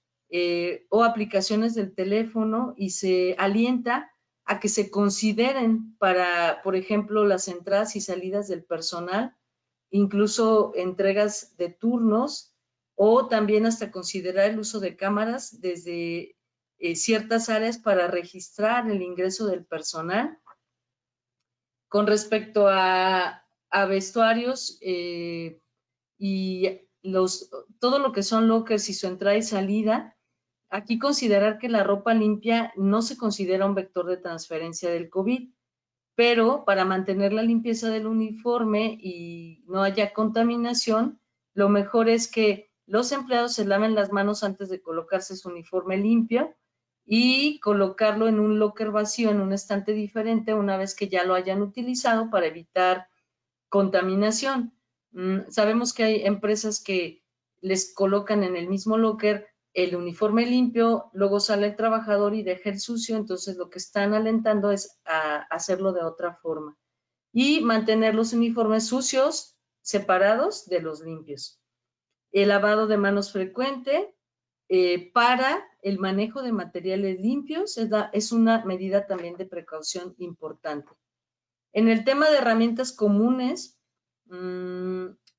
o aplicaciones del teléfono, y se alienta a que se consideren para, por ejemplo, las entradas y salidas del personal, incluso entregas de turnos, o también hasta considerar el uso de cámaras desde ciertas áreas para registrar el ingreso del personal. Con respecto a vestuarios y todo lo que son lockers y su entrada y salida, aquí considerar que la ropa limpia no se considera un vector de transferencia del COVID, pero para mantener la limpieza del uniforme y no haya contaminación, lo mejor es que los empleados se laven las manos antes de colocarse su uniforme limpio y colocarlo en un locker vacío, en un estante diferente, una vez que ya lo hayan utilizado, para evitar contaminación. Sabemos que hay empresas que les colocan en el mismo locker el uniforme limpio, luego sale el trabajador y deja el sucio, entonces lo que están alentando es a hacerlo de otra forma. Y mantener los uniformes sucios separados de los limpios. El lavado de manos frecuente para el manejo de materiales limpios es una medida también de precaución importante. En el tema de herramientas comunes,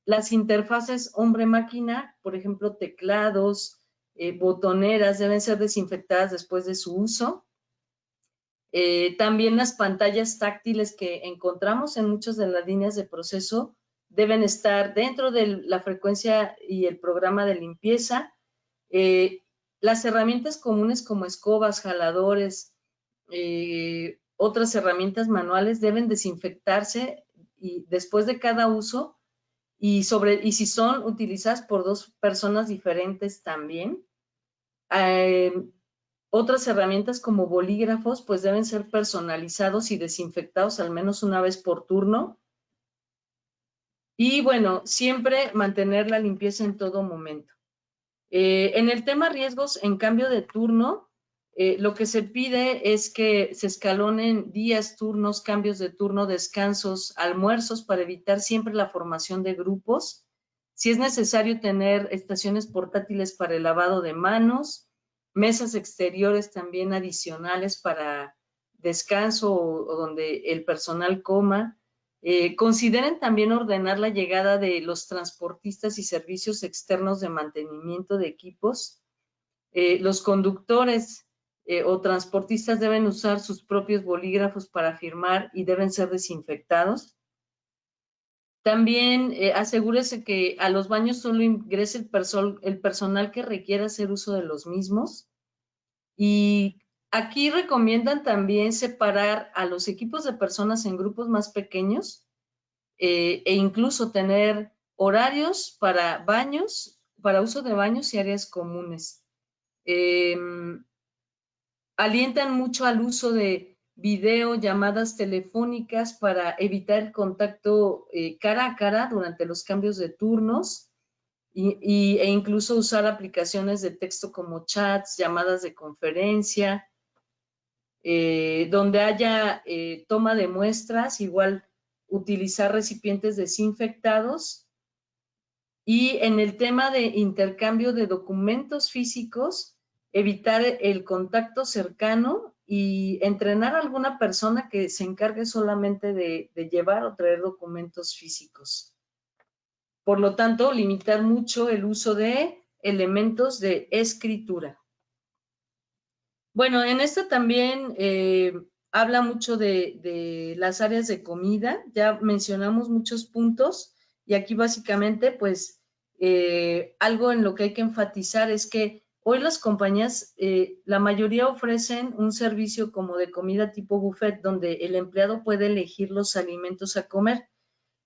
las interfaces hombre-máquina, por ejemplo, teclados, botoneras, deben ser desinfectadas después de su uso. También las pantallas táctiles que encontramos en muchas de las líneas de proceso deben estar dentro de la frecuencia y el programa de limpieza. Las herramientas comunes como escobas, jaladores, otras herramientas manuales deben desinfectarse y después de cada uso, y si son utilizadas por dos personas diferentes también. Otras herramientas como bolígrafos pues deben ser personalizados y desinfectados al menos una vez por turno. Y bueno, siempre mantener la limpieza en todo momento. En el tema riesgos en cambio de turno, lo que se pide es que se escalonen días, turnos, cambios de turno, descansos, almuerzos, para evitar siempre la formación de grupos. Si es necesario, tener estaciones portátiles para el lavado de manos, mesas exteriores también adicionales para descanso o donde el personal coma. Consideren también ordenar la llegada de los transportistas y servicios externos de mantenimiento de equipos. Los conductores o transportistas deben usar sus propios bolígrafos para firmar y deben ser desinfectados. También asegúrese que a los baños solo ingrese el personal que requiera hacer uso de los mismos. Y aquí recomiendan también separar a los equipos de personas en grupos más pequeños e incluso tener horarios para baños, para uso de baños y áreas comunes. Alientan mucho al uso de video, llamadas telefónicas para evitar el contacto cara a cara durante los cambios de turnos e incluso usar aplicaciones de texto como chats, llamadas de conferencia, donde haya toma de muestras, igual utilizar recipientes desinfectados. Y en el tema de intercambio de documentos físicos, evitar el contacto cercano y entrenar a alguna persona que se encargue solamente de llevar o traer documentos físicos. Por lo tanto, limitar mucho el uso de elementos de escritura. Bueno, en esto también habla mucho de las áreas de comida. Ya mencionamos muchos puntos y aquí básicamente pues algo en lo que hay que enfatizar es que Hoy las compañías, la mayoría ofrecen un servicio como de comida tipo buffet, donde el empleado puede elegir los alimentos a comer.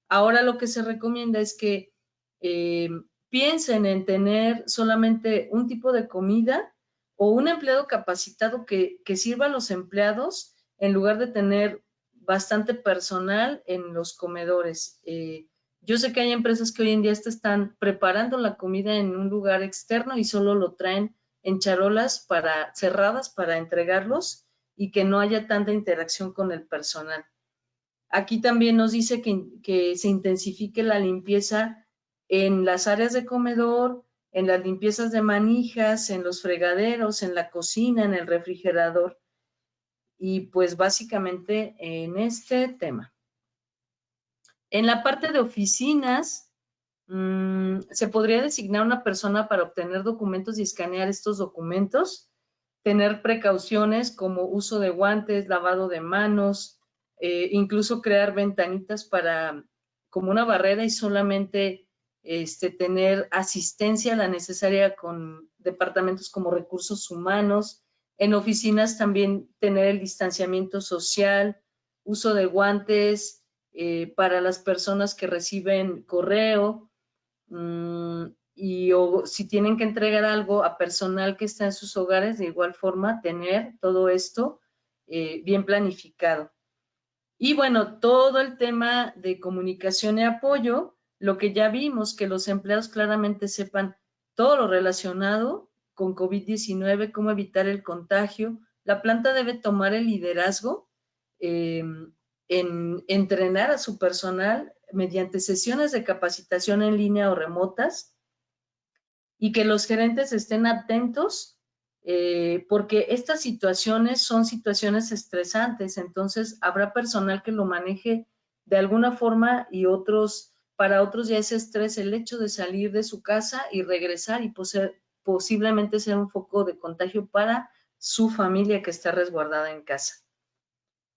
Ahora lo que se recomienda es que piensen en tener solamente un tipo de comida o un empleado capacitado que sirva a los empleados en lugar de tener bastante personal en los comedores. Yo sé que hay empresas que hoy en día están preparando la comida en un lugar externo y solo lo traen en charolas cerradas para entregarlos y que no haya tanta interacción con el personal. Aquí también nos dice que se intensifique la limpieza en las áreas de comedor, en las limpiezas de manijas, en los fregaderos, en la cocina, en el refrigerador y pues básicamente en este tema. En la parte de oficinas, se podría designar una persona para obtener documentos y escanear estos documentos, tener precauciones como uso de guantes, lavado de manos, incluso crear ventanitas como una barrera y solamente tener asistencia la necesaria con departamentos como recursos humanos. En oficinas también tener el distanciamiento social, uso de guantes para las personas que reciben correo, o si tienen que entregar algo a personal que está en sus hogares, de igual forma tener todo esto bien planificado. Y bueno, todo el tema de comunicación y apoyo, lo que ya vimos, que los empleados claramente sepan todo lo relacionado con COVID-19, cómo evitar el contagio. La planta debe tomar el liderazgo en entrenar a su personal mediante sesiones de capacitación en línea o remotas y que los gerentes estén atentos porque estas situaciones son situaciones estresantes, entonces habrá personal que lo maneje de alguna forma y para otros ya es estrés el hecho de salir de su casa y regresar y posiblemente ser un foco de contagio para su familia que está resguardada en casa.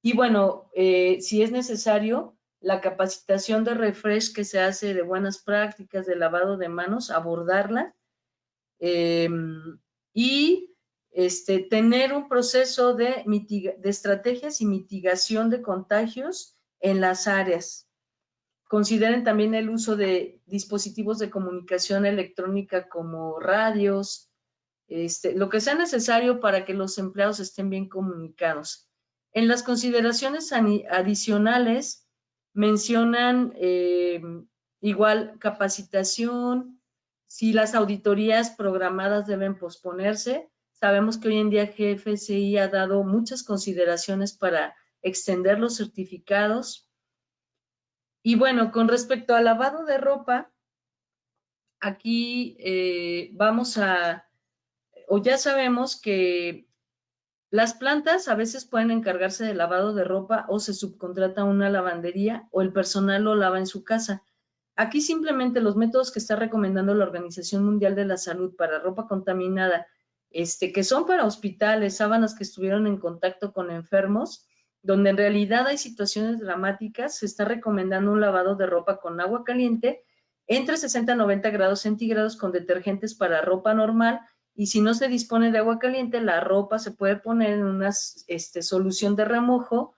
Y bueno, si es necesario, la capacitación de refresh que se hace de buenas prácticas, de lavado de manos, abordarla y tener un proceso de estrategias y mitigación de contagios en las áreas. Consideren también el uso de dispositivos de comunicación electrónica como radios, lo que sea necesario para que los empleados estén bien comunicados. En las consideraciones adicionales mencionan igual capacitación, si las auditorías programadas deben posponerse. Sabemos que hoy en día GFSI ha dado muchas consideraciones para extender los certificados. Y bueno, con respecto al lavado de ropa, aquí ya sabemos que las plantas a veces pueden encargarse del lavado de ropa o se subcontrata una lavandería o el personal lo lava en su casa. Aquí simplemente los métodos que está recomendando la Organización Mundial de la Salud para ropa contaminada, que son para hospitales, sábanas que estuvieron en contacto con enfermos, donde en realidad hay situaciones dramáticas, se está recomendando un lavado de ropa con agua caliente entre 60 y 90 grados centígrados con detergentes para ropa normal. Y si no se dispone de agua caliente, la ropa se puede poner en una solución de remojo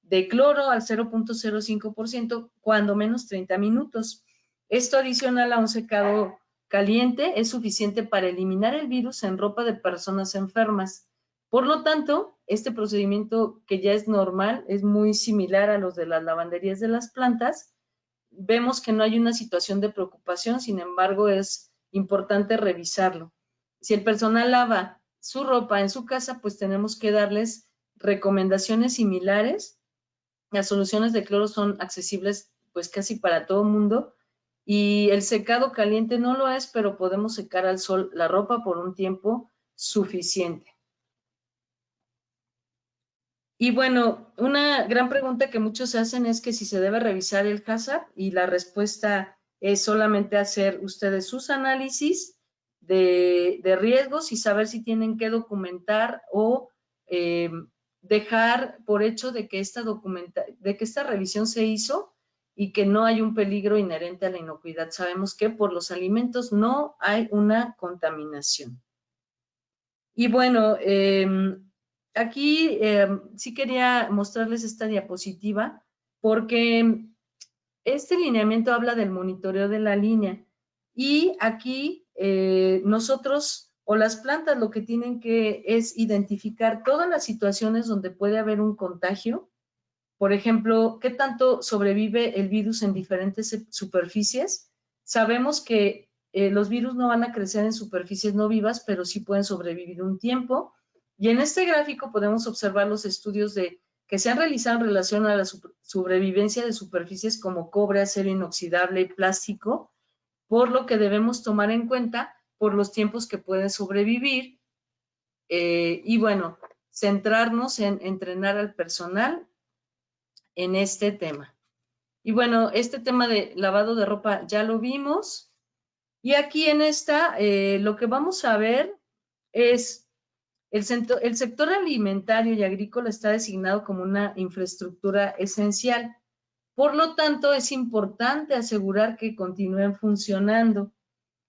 de cloro al 0.05%, cuando menos 30 minutos. Esto adicional a un secado caliente es suficiente para eliminar el virus en ropa de personas enfermas. Por lo tanto, este procedimiento que ya es normal, es muy similar a los de las lavanderías de las plantas. Vemos que no hay una situación de preocupación, sin embargo, es importante revisarlo. Si el personal lava su ropa en su casa, pues tenemos que darles recomendaciones similares. Las soluciones de cloro son accesibles pues casi para todo el mundo y el secado caliente no lo es, pero podemos secar al sol la ropa por un tiempo suficiente. Y bueno, una gran pregunta que muchos hacen es que si se debe revisar el HACCP y la respuesta es solamente hacer ustedes sus análisis de riesgos y saber si tienen que documentar o dejar por hecho de que esta revisión se hizo y que no hay un peligro inherente a la inocuidad. Sabemos que por los alimentos no hay una contaminación. Y bueno, aquí sí quería mostrarles esta diapositiva porque este lineamiento habla del monitoreo de la línea y aquí nosotros o las plantas lo que tienen que es identificar todas las situaciones donde puede haber un contagio. Por ejemplo, ¿qué tanto sobrevive el virus en diferentes superficies? Sabemos que los virus no van a crecer en superficies no vivas, pero sí pueden sobrevivir un tiempo. Y en este gráfico podemos observar los estudios que se han realizado en relación a la sobrevivencia de superficies como cobre, acero inoxidable y plástico, por lo que debemos tomar en cuenta por los tiempos que pueden sobrevivir. Y bueno, centrarnos en entrenar al personal en este tema. Y bueno, este tema de lavado de ropa ya lo vimos. Y aquí en esta, lo que vamos a ver es el sector alimentario y agrícola está designado como una infraestructura esencial. Por lo tanto, es importante asegurar que continúen funcionando.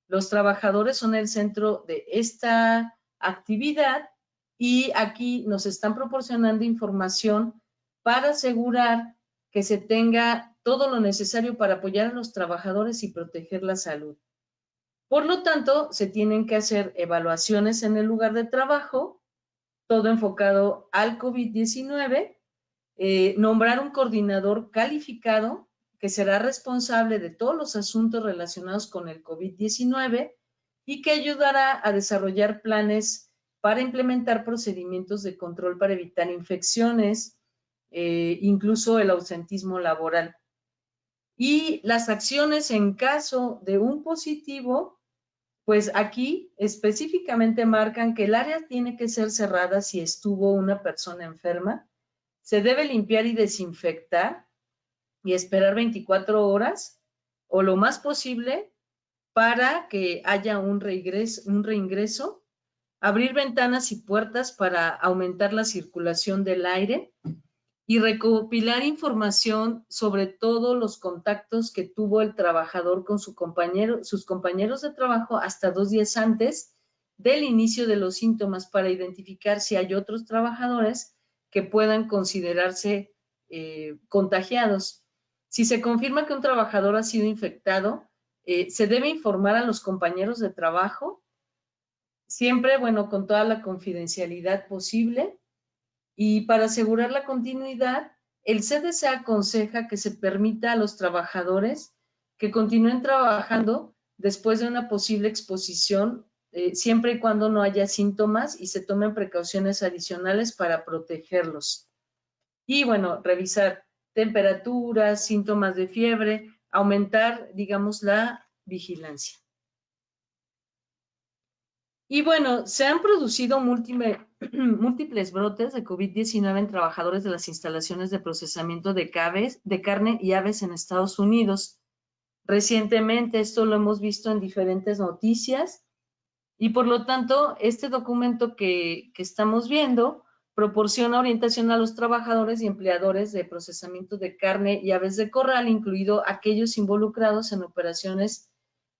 Los trabajadores son el centro de esta actividad y aquí nos están proporcionando información para asegurar que se tenga todo lo necesario para apoyar a los trabajadores y proteger la salud. Por lo tanto, se tienen que hacer evaluaciones en el lugar de trabajo, todo enfocado al COVID-19, nombrar un coordinador calificado que será responsable de todos los asuntos relacionados con el COVID-19 y que ayudará a desarrollar planes para implementar procedimientos de control para evitar infecciones, incluso el ausentismo laboral. Y las acciones en caso de un positivo, pues aquí específicamente marcan que el área tiene que ser cerrada si estuvo una persona enferma, se debe limpiar y desinfectar y esperar 24 horas o lo más posible para que haya un reingreso, abrir ventanas y puertas para aumentar la circulación del aire y recopilar información sobre todos los contactos que tuvo el trabajador con sus compañeros de trabajo hasta 2 días antes del inicio de los síntomas para identificar si hay otros trabajadores que puedan considerarse contagiados. Si se confirma que un trabajador ha sido infectado, se debe informar a los compañeros de trabajo, siempre, bueno, con toda la confidencialidad posible. Y para asegurar la continuidad, el CDC aconseja que se permita a los trabajadores que continúen trabajando después de una posible exposición, siempre y cuando no haya síntomas y se tomen precauciones adicionales para protegerlos. Y bueno, revisar temperaturas, síntomas de fiebre, aumentar, digamos, la vigilancia. Y bueno, se han producido múltiples brotes de COVID-19 en trabajadores de las instalaciones de procesamiento de carne y aves en Estados Unidos. Recientemente esto lo hemos visto en diferentes noticias y por lo tanto este documento que estamos viendo proporciona orientación a los trabajadores y empleadores de procesamiento de carne y aves de corral, incluido aquellos involucrados en operaciones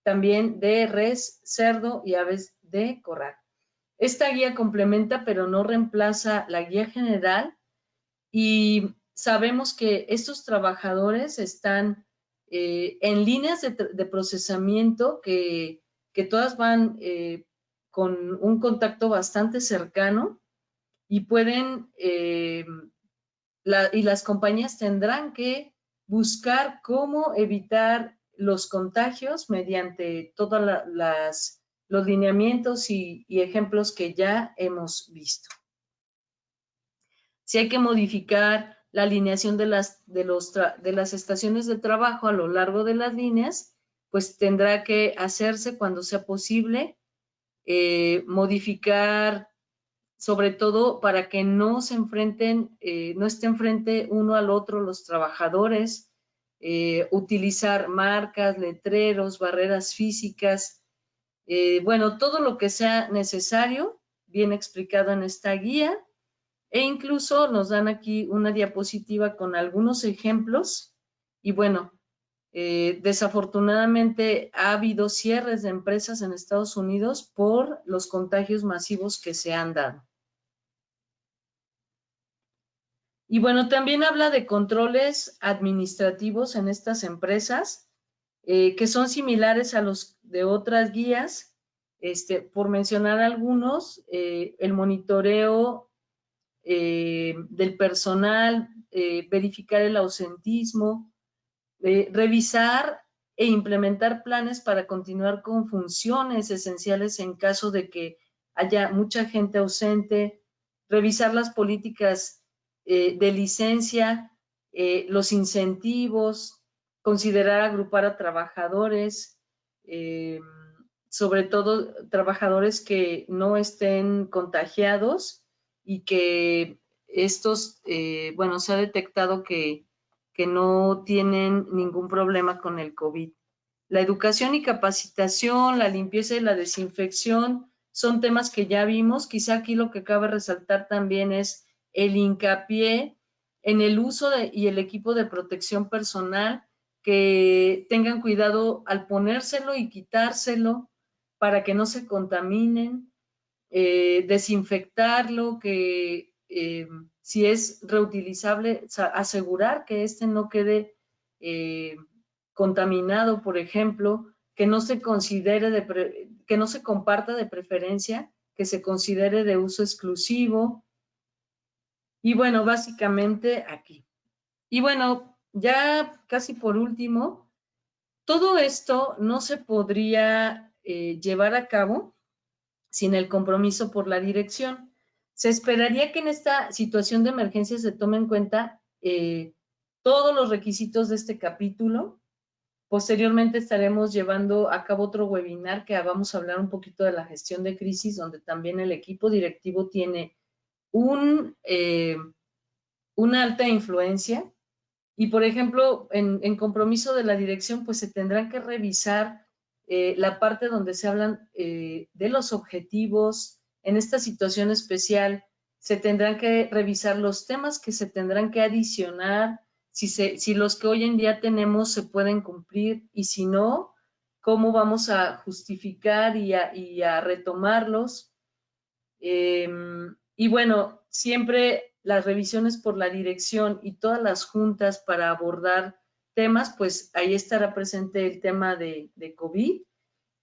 también de res, cerdo y aves de corral. Esta guía complementa pero no reemplaza la guía general y sabemos que estos trabajadores están en líneas de procesamiento que todas van con un contacto bastante cercano y pueden, y las compañías tendrán que buscar cómo evitar los contagios mediante todos los lineamientos y ejemplos que ya hemos visto. Si hay que modificar la alineación de las estaciones de trabajo a lo largo de las líneas, pues tendrá que hacerse cuando sea posible, modificar sobre todo para que no se enfrenten, no estén frente uno al otro los trabajadores, utilizar marcas, letreros, barreras físicas, bueno, todo lo que sea necesario, bien explicado en esta guía, e incluso nos dan aquí una diapositiva con algunos ejemplos, y bueno, Desafortunadamente ha habido cierres de empresas en Estados Unidos por los contagios masivos que se han dado. Y bueno, también habla de controles administrativos en estas empresas, que son similares a los de otras guías. Por mencionar algunos, el monitoreo del personal, verificar el ausentismo, revisar e implementar planes para continuar con funciones esenciales en caso de que haya mucha gente ausente, revisar las políticas de licencia, los incentivos, considerar agrupar a trabajadores, sobre todo trabajadores que no estén contagiados y que estos, bueno, se ha detectado que no tienen ningún problema con el COVID. La educación y capacitación, la limpieza y la desinfección son temas que ya vimos. Quizá aquí lo que cabe resaltar también es el hincapié en el uso y el equipo de protección personal, que tengan cuidado al ponérselo y quitárselo para que no se contaminen, desinfectarlo, que si es reutilizable, asegurar que este no quede contaminado, por ejemplo, que no se considere que no se comparta de preferencia, que se considere de uso exclusivo. Y bueno, básicamente aquí. Y bueno, ya casi por último, todo esto no se podría llevar a cabo sin el compromiso por la dirección. Se esperaría que en esta situación de emergencia se tome en cuenta todos los requisitos de este capítulo. Posteriormente estaremos llevando a cabo otro webinar que vamos a hablar un poquito de la gestión de crisis, donde también el equipo directivo tiene una alta influencia. Y, por ejemplo, en compromiso de la dirección, pues se tendrán que revisar la parte donde se hablan de los objetivos. En esta situación especial, se tendrán que revisar los temas que se tendrán que adicionar, si los que hoy en día tenemos se pueden cumplir, y si no, cómo vamos a justificar y a retomarlos. Y bueno, siempre las revisiones por la dirección y todas las juntas para abordar temas, pues ahí estará presente el tema de COVID,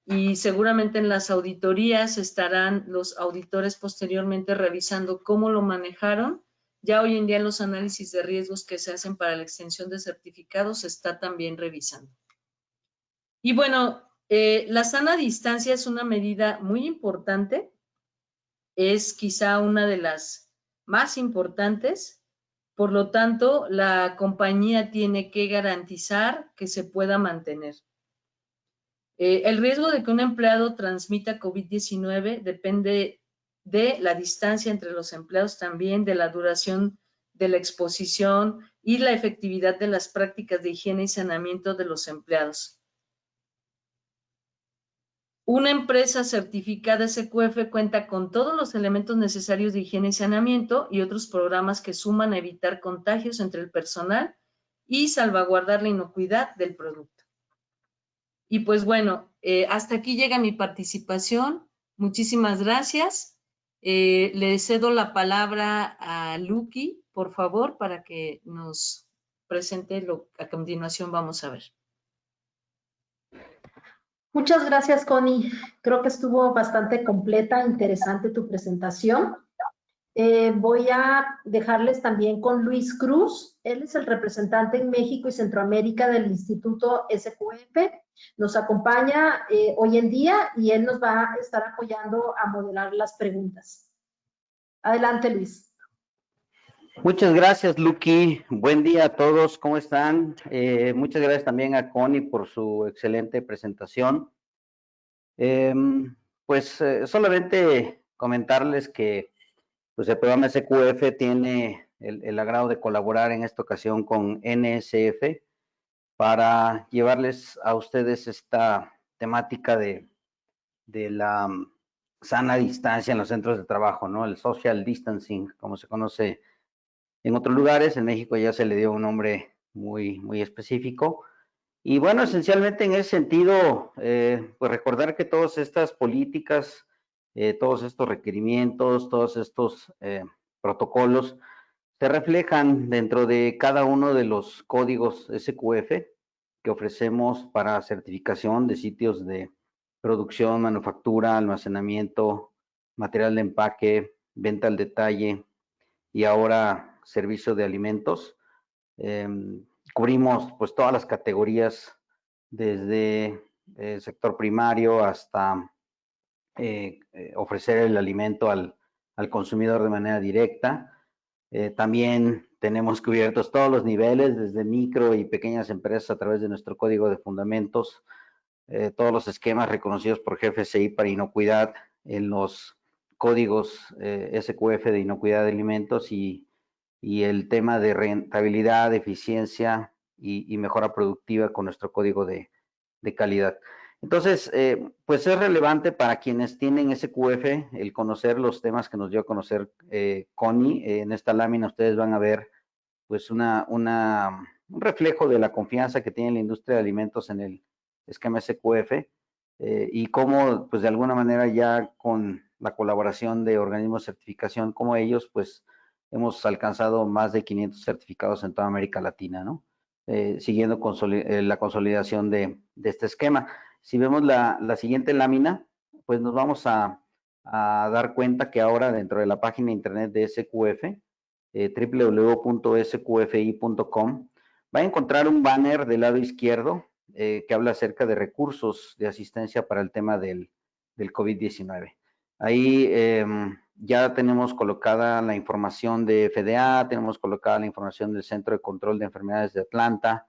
y seguramente en las auditorías estarán los auditores posteriormente revisando cómo lo manejaron. Ya hoy en día en los análisis de riesgos que se hacen para la extensión de certificados se está también revisando. Y bueno, la sana distancia es una medida muy importante. Es quizá una de las más importantes. Por lo tanto, la compañía tiene que garantizar que se pueda mantener. El riesgo de que un empleado transmita COVID-19 depende de la distancia entre los empleados, también de la duración de la exposición y la efectividad de las prácticas de higiene y saneamiento de los empleados. Una empresa certificada SQF cuenta con todos los elementos necesarios de higiene y saneamiento y otros programas que suman a evitar contagios entre el personal y salvaguardar la inocuidad del producto. Y pues bueno, hasta aquí llega mi participación. Muchísimas gracias. Le cedo la palabra a Luqui, por favor, para que nos presente lo que a continuación vamos a ver. Muchas gracias, Connie. Creo que estuvo bastante completa, interesante tu presentación. Voy a dejarles también con Luis Cruz. Él es el representante en México y Centroamérica del Instituto SQF. Nos acompaña hoy en día y él nos va a estar apoyando a modelar las preguntas. Adelante, Luis. Muchas gracias, Luqui. Buen día a todos. ¿Cómo están? Muchas gracias también a Connie por su excelente presentación. Solamente comentarles que pues, el programa SQF tiene el agrado de colaborar en esta ocasión con NSF para llevarles a ustedes esta temática de la sana distancia en los centros de trabajo, ¿no? El social distancing, como se conoce en otros lugares. En México ya se le dio un nombre muy específico. Y bueno, esencialmente en ese sentido, pues recordar que todas estas políticas, todos estos requerimientos, todos estos protocolos se reflejan dentro de cada uno de los códigos SQF que ofrecemos para certificación de sitios de producción, manufactura, almacenamiento, material de empaque, venta al detalle y ahora servicio de alimentos. Cubrimos pues todas las categorías desde el sector primario hasta ofrecer el alimento al consumidor de manera directa. También tenemos cubiertos todos los niveles, desde micro y pequeñas empresas a través de nuestro código de fundamentos, todos los esquemas reconocidos por GFSI para inocuidad en los códigos SQF de inocuidad de alimentos y el tema de rentabilidad, eficiencia y mejora productiva con nuestro código de calidad. Entonces, pues es relevante para quienes tienen SQF el conocer los temas que nos dio a conocer Connie. En esta lámina ustedes van a ver pues un reflejo de la confianza que tiene la industria de alimentos en el esquema SQF y cómo pues de alguna manera ya con la colaboración de organismos de certificación como ellos, pues hemos alcanzado más de 500 certificados en toda América Latina, ¿no? Siguiendo la consolidación de este esquema. Si vemos la siguiente lámina, pues nos vamos a dar cuenta que ahora dentro de la página de internet de SQF, www.sqfi.com, va a encontrar un banner del lado izquierdo que habla acerca de recursos de asistencia para el tema del COVID-19. Ahí ya tenemos colocada la información de FDA, tenemos colocada la información del Centro de Control de Enfermedades de Atlanta,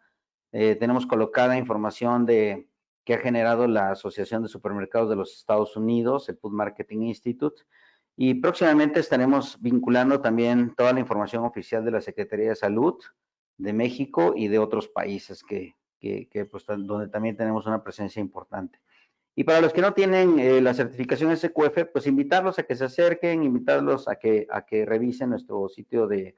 tenemos colocada información que ha generado la Asociación de Supermercados de los Estados Unidos, el Food Marketing Institute, y próximamente estaremos vinculando también toda la información oficial de la Secretaría de Salud de México y de otros países pues, donde también tenemos una presencia importante. Y para los que no tienen la certificación SQF, pues invitarlos a que se acerquen, invitarlos a que revisen nuestro sitio de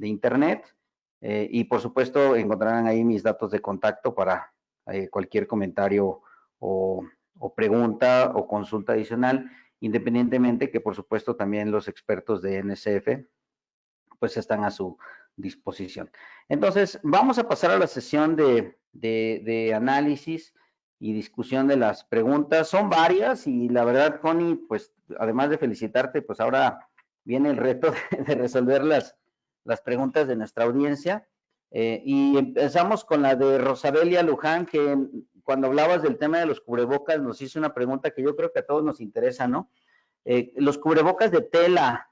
internet y por supuesto encontrarán ahí mis datos de contacto para cualquier comentario o pregunta o consulta adicional, independientemente que por supuesto también los expertos de NSF pues están a su disposición. Entonces, vamos a pasar a la sesión de análisis y discusión de las preguntas. Son varias y la verdad, Connie, pues además de felicitarte, pues ahora viene el reto de resolver las preguntas de nuestra audiencia. Y empezamos con la de Rosabelia Luján, que cuando hablabas del tema de los cubrebocas nos hizo una pregunta que yo creo que a todos nos interesa, ¿no? Los cubrebocas de tela,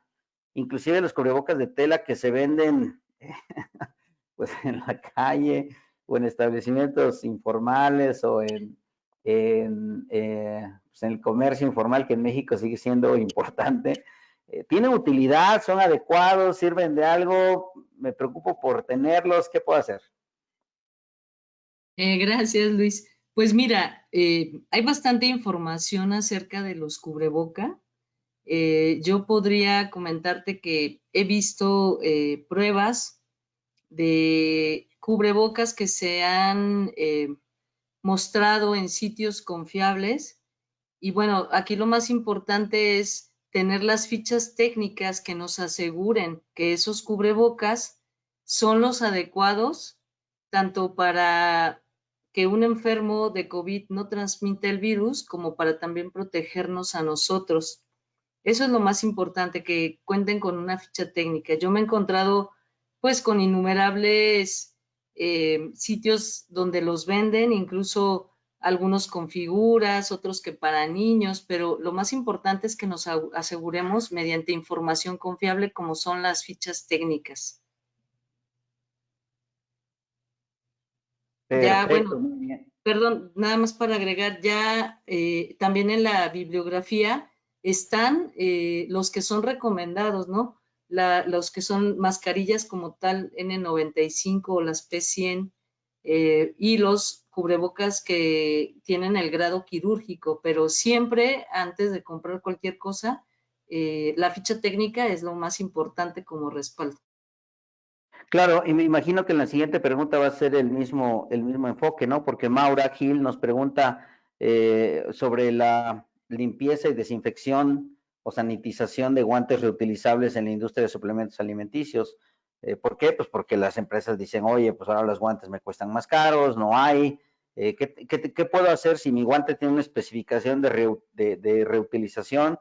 inclusive los cubrebocas de tela que se venden pues en la calle o en establecimientos informales o pues en el comercio informal, que en México sigue siendo importante. ¿Tienen utilidad? ¿Son adecuados? ¿Sirven de algo? Me preocupo por tenerlos. ¿Qué puedo hacer? Gracias, Luis. Pues mira, hay bastante información acerca de los cubrebocas. Yo podría comentarte que he visto pruebas de cubrebocas que se han mostrado en sitios confiables. Y bueno, aquí lo más importante es tener las fichas técnicas que nos aseguren que esos cubrebocas son los adecuados, tanto para que un enfermo de COVID no transmita el virus, como para también protegernos a nosotros. Eso es lo más importante, que cuenten con una ficha técnica. Yo me he encontrado pues con innumerables sitios donde los venden, incluso algunos con figuras, otros que para niños, pero lo más importante es que nos aseguremos mediante información confiable como son las fichas técnicas. Perfecto, Ya, bueno, muy bien. perdón, nada más para agregar, ya también en la bibliografía están los que son recomendados, ¿no? Los que son mascarillas como tal N95 o las P100 y los cubrebocas que tienen el grado quirúrgico, pero siempre antes de comprar cualquier cosa, la ficha técnica es lo más importante como respaldo. Claro, y me imagino que en la siguiente pregunta va a ser el mismo enfoque, ¿no? Porque Maura Gil nos pregunta sobre la limpieza y desinfección o sanitización de guantes reutilizables en la industria de suplementos alimenticios. ¿Por qué? Pues porque las empresas dicen, oye, pues ahora los guantes me cuestan más caros, no hay. ¿Qué puedo hacer si mi guante tiene una especificación de reutilización?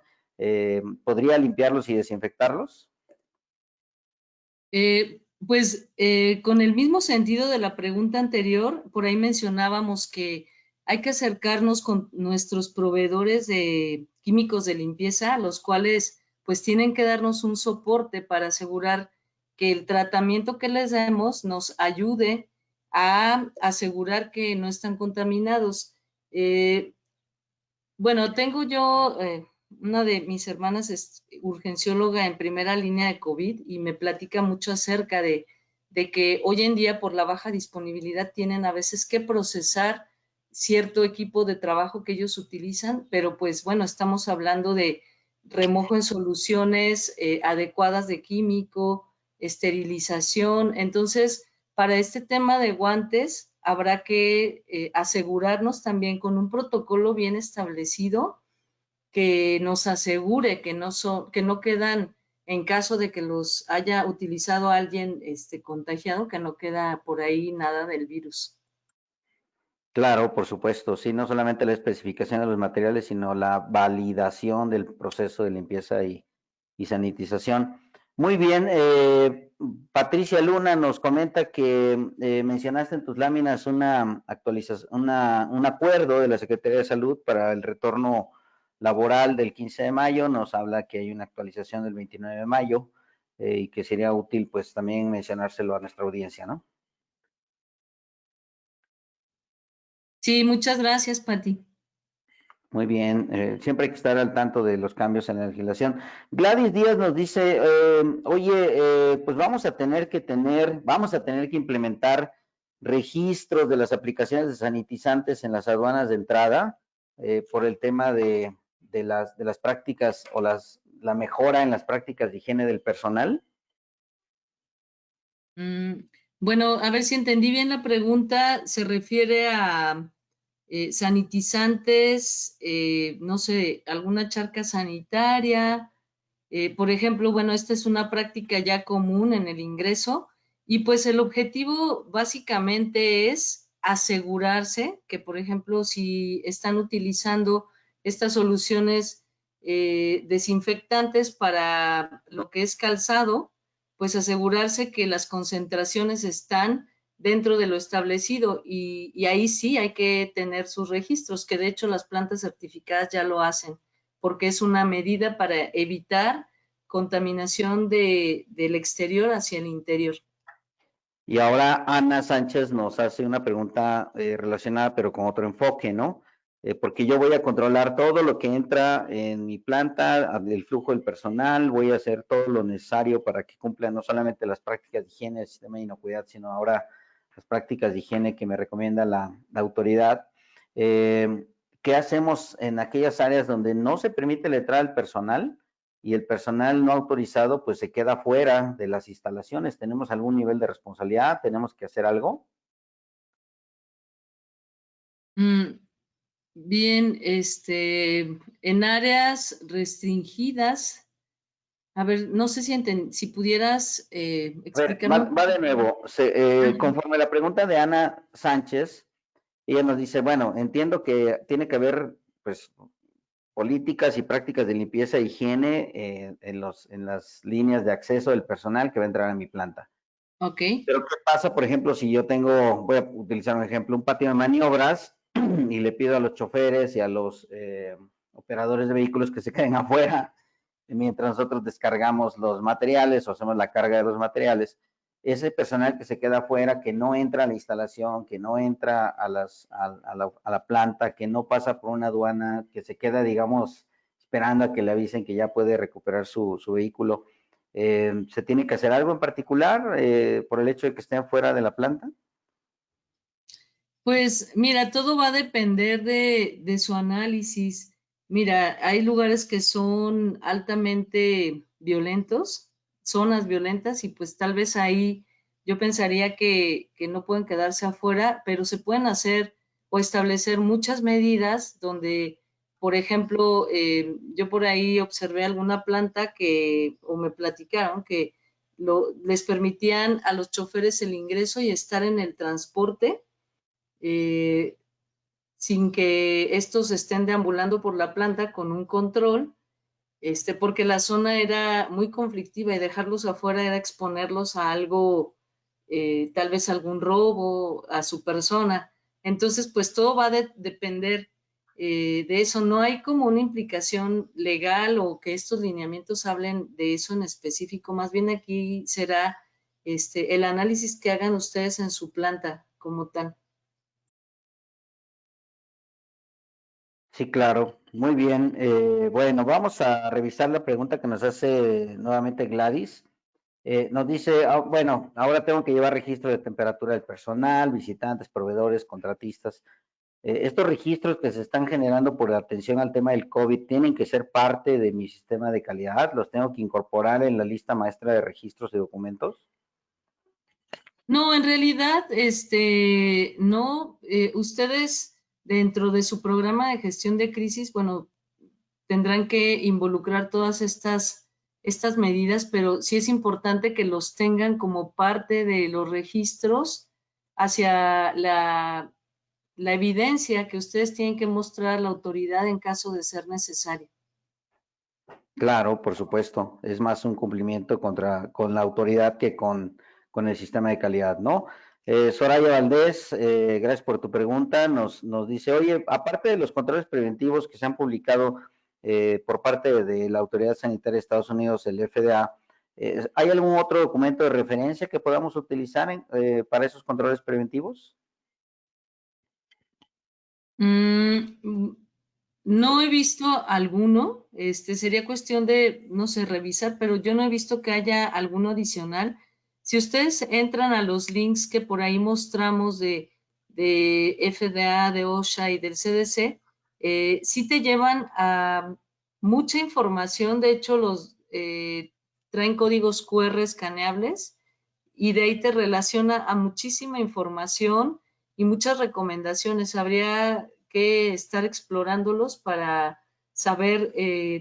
¿Podría limpiarlos y desinfectarlos? Con el mismo sentido de la pregunta anterior, por ahí mencionábamos que hay que acercarnos con nuestros proveedores de químicos de limpieza, los cuales pues tienen que darnos un soporte para asegurar que el tratamiento que les demos nos ayude a asegurar que no están contaminados. Bueno, tengo yo, una de mis hermanas es urgencióloga en primera línea de COVID y me platica mucho acerca de que hoy en día por la baja disponibilidad tienen a veces que procesar cierto equipo de trabajo que ellos utilizan, pero pues bueno, estamos hablando de remojo en soluciones adecuadas de químico, esterilización. Entonces, para este tema de guantes, habrá que asegurarnos también con un protocolo bien establecido que nos asegure que no quedan, en caso de que los haya utilizado alguien contagiado, que no queda por ahí nada del virus. Claro, por supuesto, sí, no solamente la especificación de los materiales, sino la validación del proceso de limpieza y sanitización. Muy bien, Patricia Luna nos comenta que mencionaste en tus láminas una actualización, un acuerdo de la Secretaría de Salud para el retorno laboral del 15 de mayo, nos habla que hay una actualización del 29 de mayo y que sería útil pues también mencionárselo a nuestra audiencia, ¿no? Sí, muchas gracias, Pati. Muy bien, siempre hay que estar al tanto de los cambios en la legislación. Gladys Díaz nos dice, oye, pues vamos a tener que implementar registros de las aplicaciones de sanitizantes en las aduanas de entrada por el tema de las prácticas o la mejora en las prácticas de higiene del personal. Bueno, a ver si entendí bien la pregunta. Se refiere a sanitizantes, no sé, alguna charca sanitaria. Por ejemplo, bueno, esta es una práctica ya común en el ingreso y pues el objetivo básicamente es asegurarse que, por ejemplo, si están utilizando estas soluciones desinfectantes para lo que es calzado, pues asegurarse que las concentraciones están dentro de lo establecido y ahí sí hay que tener sus registros, que de hecho las plantas certificadas ya lo hacen, porque es una medida para evitar contaminación del exterior hacia el interior. Y ahora Ana Sánchez nos hace una pregunta relacionada, pero con otro enfoque, ¿no? Porque yo voy a controlar todo lo que entra en mi planta, el flujo del personal, voy a hacer todo lo necesario para que cumplan no solamente las prácticas de higiene del sistema de inocuidad, sino ahora las prácticas de higiene que me recomienda la autoridad. ¿Qué hacemos en aquellas áreas donde no se permite la entrada del personal y el personal no autorizado pues se queda fuera de las instalaciones? ¿Tenemos algún nivel de responsabilidad? ¿Tenemos que hacer algo? Bien, en áreas restringidas, a ver, no sé si pudieras A ver, explicarme un va de poquito. nuevo. Conforme la pregunta de Ana Sánchez, ella nos dice, bueno, entiendo que tiene que haber pues políticas y prácticas de limpieza e higiene en las líneas de acceso del personal que va a entrar a mi planta. Ok. Pero ¿qué pasa, por ejemplo, si yo tengo, voy a utilizar un ejemplo, un patio de maniobras y le pido a los choferes y a los operadores de vehículos que se queden afuera mientras nosotros descargamos los materiales o hacemos la carga de los materiales? Ese personal que se queda afuera, que no entra a la instalación, que no entra a la planta, que no pasa por una aduana, que se queda, digamos, esperando a que le avisen que ya puede recuperar su vehículo. ¿Se tiene que hacer algo en particular por el hecho de que estén fuera de la planta? Pues mira, todo va a depender de su análisis. Mira, hay lugares que son altamente violentos, zonas violentas, y pues tal vez ahí yo pensaría que no pueden quedarse afuera, pero se pueden hacer o establecer muchas medidas donde, por ejemplo, yo por ahí observé alguna planta o me platicaron que les permitían a los choferes el ingreso y estar en el transporte sin que estos estén deambulando por la planta con un control, porque la zona era muy conflictiva y dejarlos afuera era exponerlos a algo, tal vez algún robo a su persona. Entonces, pues todo va a depender de eso. No hay como una implicación legal o que estos lineamientos hablen de eso en específico. Más bien aquí será el análisis que hagan ustedes en su planta como tal. Sí, claro. Muy bien. Bueno, vamos a revisar la pregunta que nos hace nuevamente Gladys. Nos dice, bueno, ahora tengo que llevar registro de temperatura del personal, visitantes, proveedores, contratistas. Estos registros que se están generando por atención al tema del COVID tienen que ser parte de mi sistema de calidad. ¿Los tengo que incorporar en la lista maestra de registros y documentos? No, en realidad, no, ustedes dentro de su programa de gestión de crisis, bueno, tendrán que involucrar todas estas medidas, pero sí es importante que los tengan como parte de los registros hacia la evidencia que ustedes tienen que mostrar a la autoridad en caso de ser necesario. Claro, por supuesto. Es más un cumplimiento con la autoridad que con el sistema de calidad, ¿no? Soraya Valdés, gracias por tu pregunta. Nos dice, oye, aparte de los controles preventivos que se han publicado por parte de la Autoridad Sanitaria de Estados Unidos, el FDA, ¿hay algún otro documento de referencia que podamos utilizar para esos controles preventivos? No he visto alguno, sería cuestión de, no sé, revisar, pero yo no he visto que haya alguno adicional. Si ustedes entran a los links que por ahí mostramos de FDA, de OSHA y del CDC, sí te llevan a mucha información. De hecho, traen códigos QR escaneables y de ahí te relaciona a muchísima información y muchas recomendaciones. Habría que estar explorándolos para saber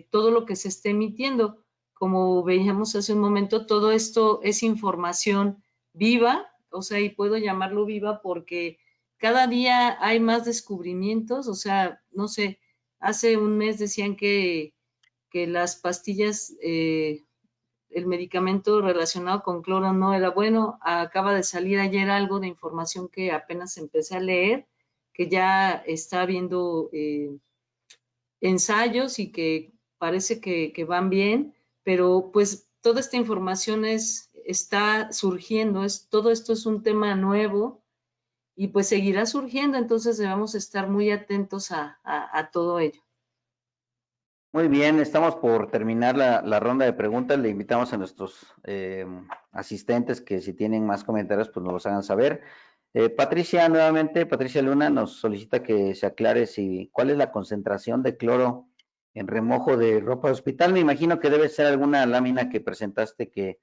todo lo que se esté emitiendo. Como veíamos hace un momento, todo esto es información viva, o sea, y puedo llamarlo viva porque cada día hay más descubrimientos, o sea, no sé, hace un mes decían que las pastillas, el medicamento relacionado con cloro no era bueno. Acaba de salir ayer algo de información que apenas empecé a leer, que ya está habiendo ensayos y que parece que van bien, pero pues toda esta información está surgiendo, todo esto es un tema nuevo y pues seguirá surgiendo, entonces debemos estar muy atentos a todo ello. Muy bien, estamos por terminar la ronda de preguntas. Le invitamos a nuestros asistentes que si tienen más comentarios, pues nos los hagan saber. Patricia, nuevamente, Patricia Luna nos solicita que se aclare cuál es la concentración de cloro en remojo de ropa de hospital. Me imagino que debe ser alguna lámina que presentaste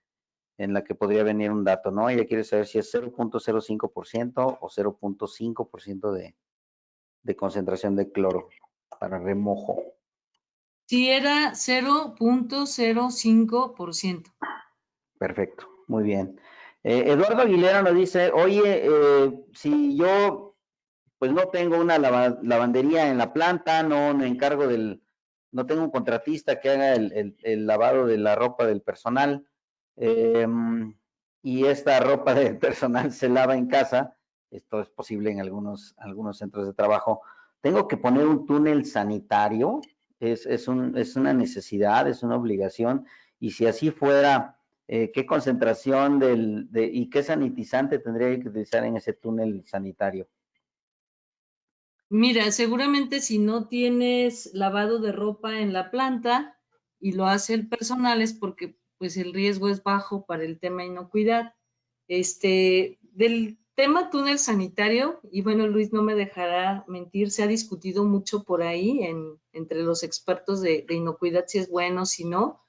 en la que podría venir un dato, ¿no? Ella quiere saber si es 0.05% o 0.5% de concentración de cloro para remojo. Sí, era 0.05%. Perfecto, muy bien. Eduardo Aguilera nos dice, oye, si yo pues no tengo una lavandería en la planta, no me encargo no tengo un contratista que haga el lavado de la ropa del personal, y esta ropa del personal se lava en casa, esto es posible en algunos centros de trabajo, tengo que poner un túnel sanitario, es una necesidad, es una obligación, y si así fuera, ¿qué concentración y qué sanitizante tendría que utilizar en ese túnel sanitario? Mira, seguramente si no tienes lavado de ropa en la planta y lo hace el personal es porque pues el riesgo es bajo para el tema inocuidad. Del tema túnel sanitario, y bueno, Luis no me dejará mentir, se ha discutido mucho por ahí entre los expertos de inocuidad si es bueno, si no.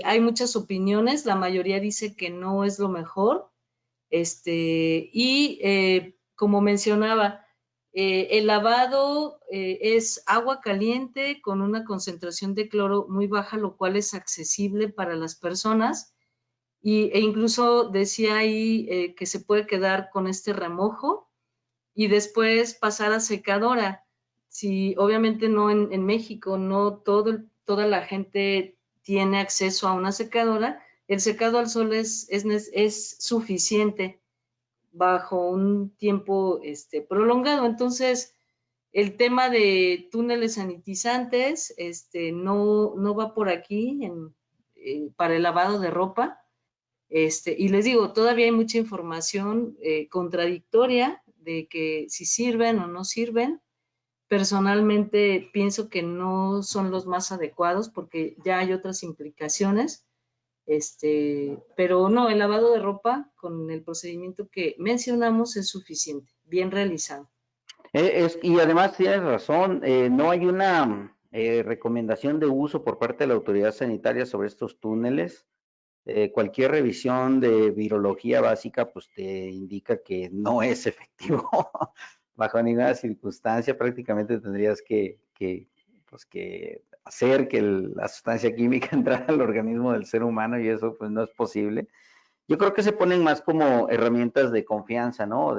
Hay muchas opiniones, la mayoría dice que no es lo mejor. Como mencionaba, el lavado es agua caliente con una concentración de cloro muy baja, lo cual es accesible para las personas. E incluso decía ahí que se puede quedar con este remojo y después pasar a secadora. Si obviamente no en México, no toda la gente tiene acceso a una secadora, el secado al sol es suficiente bajo un tiempo prolongado. Entonces, el tema de túneles sanitizantes no va por aquí para el lavado de ropa. Y les digo, todavía hay mucha información contradictoria de que si sirven o no sirven. Personalmente pienso que no son los más adecuados porque ya hay otras implicaciones. Pero no, el lavado de ropa con el procedimiento que mencionamos es suficiente, bien realizado. Y además tienes razón, no hay una recomendación de uso por parte de la autoridad sanitaria sobre estos túneles. Cualquier revisión de virología básica pues te indica que no es efectivo bajo ninguna circunstancia. Prácticamente tendrías que hacer que la sustancia química entrara al organismo del ser humano y eso pues no es posible. Yo creo que se ponen más como herramientas de confianza, ¿no?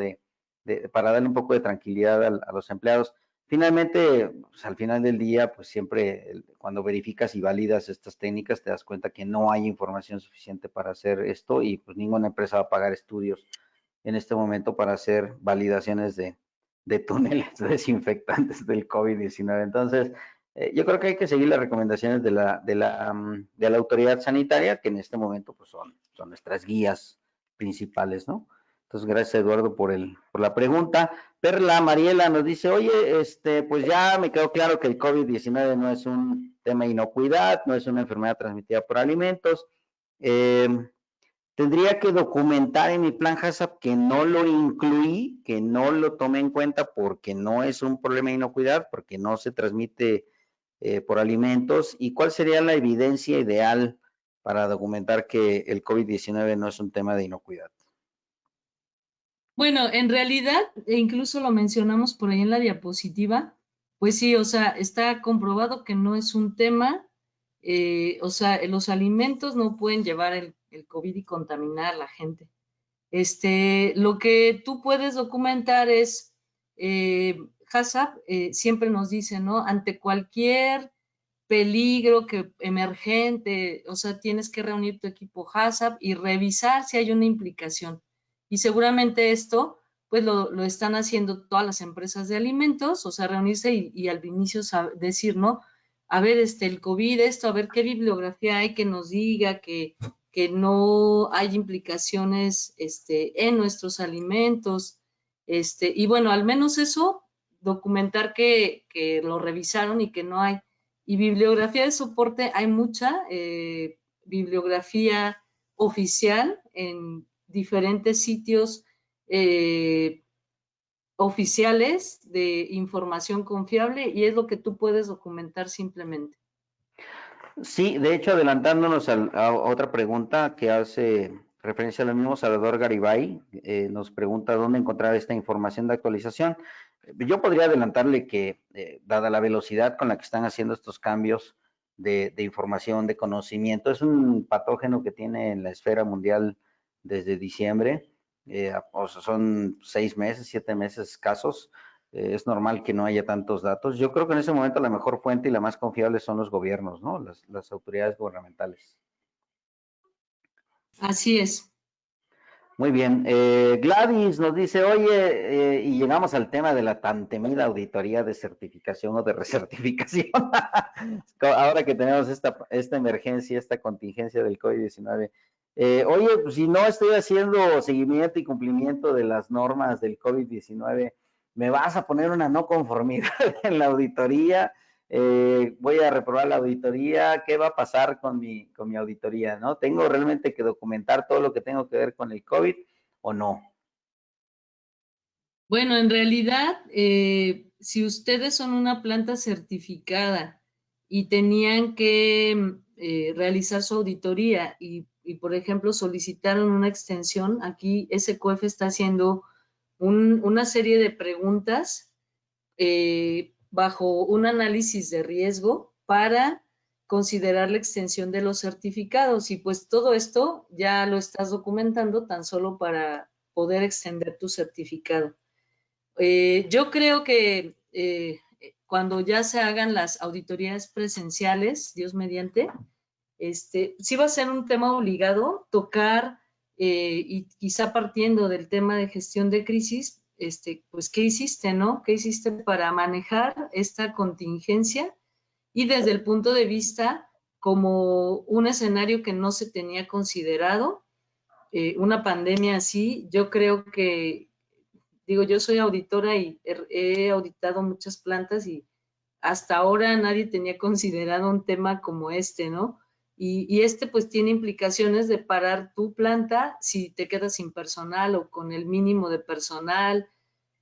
Para darle un poco de tranquilidad a los empleados. Finalmente, pues, al final del día, pues siempre cuando verificas y validas estas técnicas, te das cuenta que no hay información suficiente para hacer esto y pues ninguna empresa va a pagar estudios en este momento para hacer validaciones de túneles desinfectantes del COVID-19. Entonces, yo creo que hay que seguir las recomendaciones de la autoridad sanitaria, que en este momento pues son nuestras guías principales, ¿no? Entonces, gracias Eduardo por la pregunta. Perla Mariela nos dice, oye, pues ya me quedó claro que el COVID-19 no es un tema de inocuidad, no es una enfermedad transmitida por alimentos. Tendría que documentar en mi plan HACCP que no lo incluí, que no lo tomé en cuenta porque no es un problema de inocuidad, porque no se transmite por alimentos. ¿Y cuál sería la evidencia ideal para documentar que el COVID-19 no es un tema de inocuidad? Bueno, en realidad, incluso lo mencionamos por ahí en la diapositiva, pues sí, o sea, está comprobado que no es un tema, o sea, los alimentos no pueden llevar el COVID y contaminar a la gente. Lo que tú puedes documentar es, HACCP siempre nos dice, ¿no? Ante cualquier peligro emergente, o sea, tienes que reunir tu equipo HACCP y revisar si hay una implicación. Y seguramente esto, pues lo están haciendo todas las empresas de alimentos, o sea, reunirse y al inicio decir, ¿no? A ver, el COVID, a ver qué bibliografía hay que nos diga que no hay implicaciones en nuestros alimentos. Y bueno, al menos eso, documentar que lo revisaron y que no hay. Y bibliografía de soporte, hay mucha bibliografía oficial en diferentes sitios oficiales de información confiable y es lo que tú puedes documentar simplemente. Sí, de hecho, adelantándonos a otra pregunta que hace referencia a lo mismo, Salvador Garibay nos pregunta dónde encontrar esta información de actualización. Yo podría adelantarle que, dada la velocidad con la que están haciendo estos cambios de información, de conocimiento, es un patógeno que tiene en la esfera mundial desde diciembre, o sea, son 6 meses, 7 meses escasos. Es normal que no haya tantos datos. Yo creo que en ese momento la mejor fuente y la más confiable son los gobiernos, ¿no? Las autoridades gubernamentales. Así es. Muy bien. Gladys nos dice, oye, y llegamos al tema de la tan temida auditoría de certificación o de recertificación. Ahora que tenemos esta emergencia, esta contingencia del COVID-19. Oye, pues si no estoy haciendo seguimiento y cumplimiento de las normas del COVID-19, ¿me vas a poner una no conformidad en la auditoría? Voy a reprobar la auditoría, ¿qué va a pasar con mi auditoría? ¿No? ¿Tengo realmente que documentar todo lo que tengo que ver con el COVID o no? Bueno, en realidad, si ustedes son una planta certificada y tenían que realizar su auditoría y y por ejemplo, solicitaron una extensión, aquí SQF está haciendo una serie de preguntas bajo un análisis de riesgo para considerar la extensión de los certificados, y pues todo esto ya lo estás documentando tan solo para poder extender tu certificado. Yo creo que cuando ya se hagan las auditorías presenciales, Dios mediante, sí va a ser un tema obligado tocar, y quizá partiendo del tema de gestión de crisis, pues, ¿qué hiciste, no? ¿Qué hiciste para manejar esta contingencia? Y desde el punto de vista como un escenario que no se tenía considerado, una pandemia así, yo creo que, digo, yo soy auditora y he auditado muchas plantas y hasta ahora nadie tenía considerado un tema como ¿no? Y pues tiene implicaciones de parar tu planta si te quedas sin personal o con el mínimo de personal,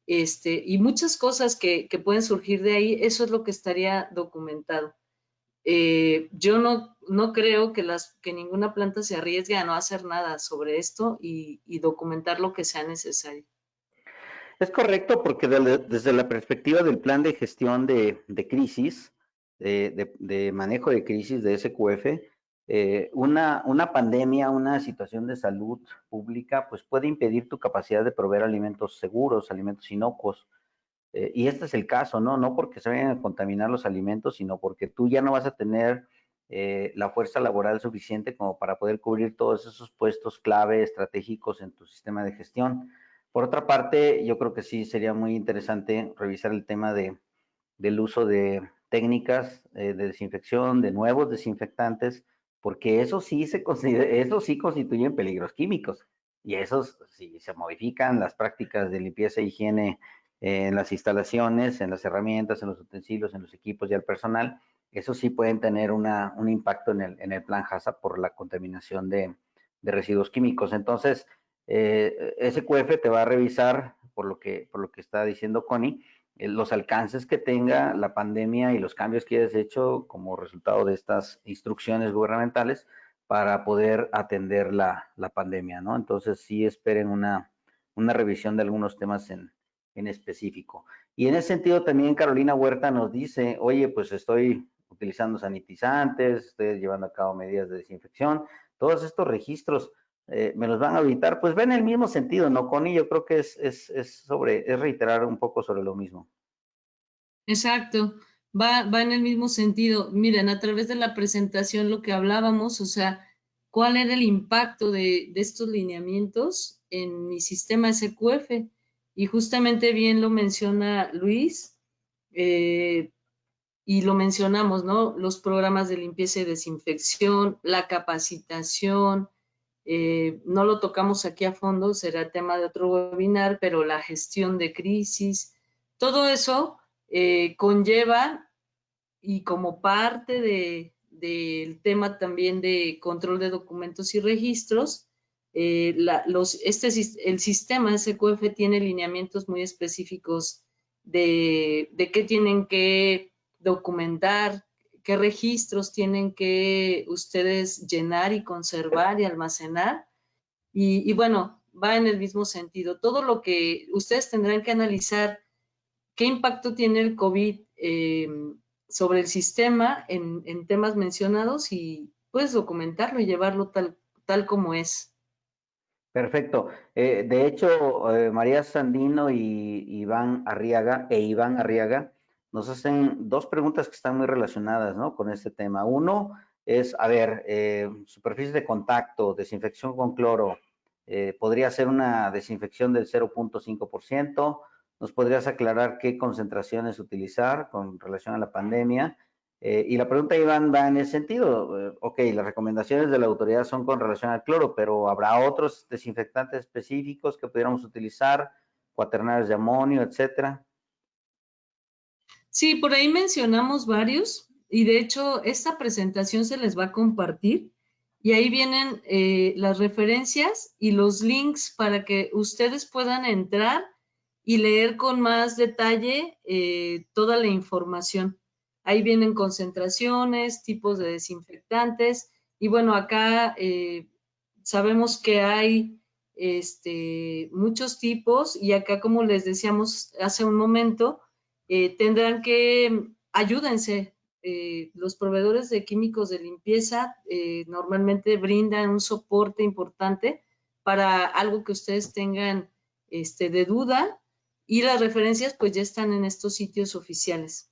y muchas cosas que pueden surgir de ahí. Eso es lo que estaría documentado. Yo no creo que ninguna planta se arriesgue a no hacer nada sobre esto y documentar lo que sea necesario. Es correcto, porque desde la perspectiva del plan de gestión de crisis, de manejo de crisis de SQF, una pandemia, una situación de salud pública, pues puede impedir tu capacidad de proveer alimentos seguros, alimentos inocuos. Y este es el caso, ¿no? No porque se vayan a contaminar los alimentos, sino porque tú ya no vas a tener la fuerza laboral suficiente como para poder cubrir todos esos puestos clave estratégicos en tu sistema de gestión. Por otra parte, yo creo que sí sería muy interesante revisar el tema del uso de técnicas de desinfección, de nuevos desinfectantes, porque eso sí constituyen peligros químicos, y esos sí se modifican las prácticas de limpieza e higiene en las instalaciones, en las herramientas, en los utensilios, en los equipos y al personal. Eso sí pueden tener un impacto en el plan HACCP por la contaminación de residuos químicos. Entonces, SQF te va a revisar, por lo que está diciendo Connie, los alcances que tenga la pandemia y los cambios que hayas hecho como resultado de estas instrucciones gubernamentales para poder atender la pandemia, ¿no? Entonces sí esperen una revisión de algunos temas en específico. Y en ese sentido también Carolina Huerta nos dice, oye, pues estoy utilizando sanitizantes, estoy llevando a cabo medidas de desinfección, todos estos registros me los van a auditar, pues va en el mismo sentido, ¿no, Connie? Yo creo que es reiterar un poco sobre lo mismo. Exacto, va en el mismo sentido. Miren, a través de la presentación lo que hablábamos, o sea, ¿cuál era el impacto de estos lineamientos en mi sistema SQF? Y justamente bien lo menciona Luis, y lo mencionamos, ¿no? Los programas de limpieza y desinfección, la capacitación, no lo tocamos aquí a fondo, será tema de otro webinar, pero la gestión de crisis, todo eso conlleva, y como parte del tema también de control de documentos y registros, el sistema SQF tiene lineamientos muy específicos de qué tienen que documentar, qué registros tienen que ustedes llenar y conservar y almacenar. Y bueno, va en el mismo sentido. Todo lo que ustedes tendrán que analizar, qué impacto tiene el COVID sobre el sistema en temas mencionados, y puedes documentarlo y llevarlo tal como es. Perfecto. De hecho, María Sandino y Iván Arriaga nos hacen dos preguntas que están muy relacionadas, ¿no?, con este tema. Uno es, a ver, superficies de contacto, desinfección con cloro, podría ser una desinfección del 0.5%. ¿Nos podrías aclarar qué concentraciones utilizar con relación a la pandemia? Y la pregunta, Iván, va en ese sentido. Ok, las recomendaciones de la autoridad son con relación al cloro, pero ¿habrá otros desinfectantes específicos que pudiéramos utilizar, cuaternarios de amonio, etcétera? Sí, por ahí mencionamos varios, y de hecho esta presentación se les va a compartir, y ahí vienen las referencias y los links para que ustedes puedan entrar y leer con más detalle toda la información. Ahí vienen concentraciones, tipos de desinfectantes, y bueno, acá sabemos que hay muchos tipos y acá, como les decíamos hace un momento, tendrán que ayúdense. Los proveedores de químicos de limpieza normalmente brindan un soporte importante para algo que ustedes tengan de duda, y las referencias pues ya están en estos sitios oficiales.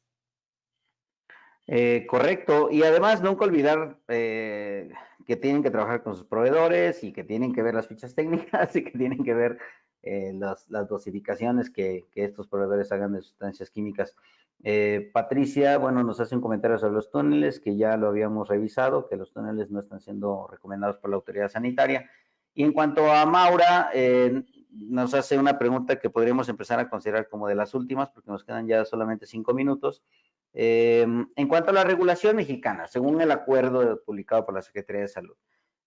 Correcto, y además nunca olvidar que tienen que trabajar con sus proveedores y que tienen que ver las fichas técnicas y que tienen que ver las dosificaciones que estos proveedores hagan de sustancias químicas. Patricia, bueno, nos hace un comentario sobre los túneles, que ya lo habíamos revisado, que los túneles no están siendo recomendados por la autoridad sanitaria. Y en cuanto a Maura, nos hace una pregunta que podríamos empezar a considerar como de las últimas, porque nos quedan ya solamente 5 minutos. En cuanto a la regulación mexicana, según el acuerdo publicado por la Secretaría de Salud,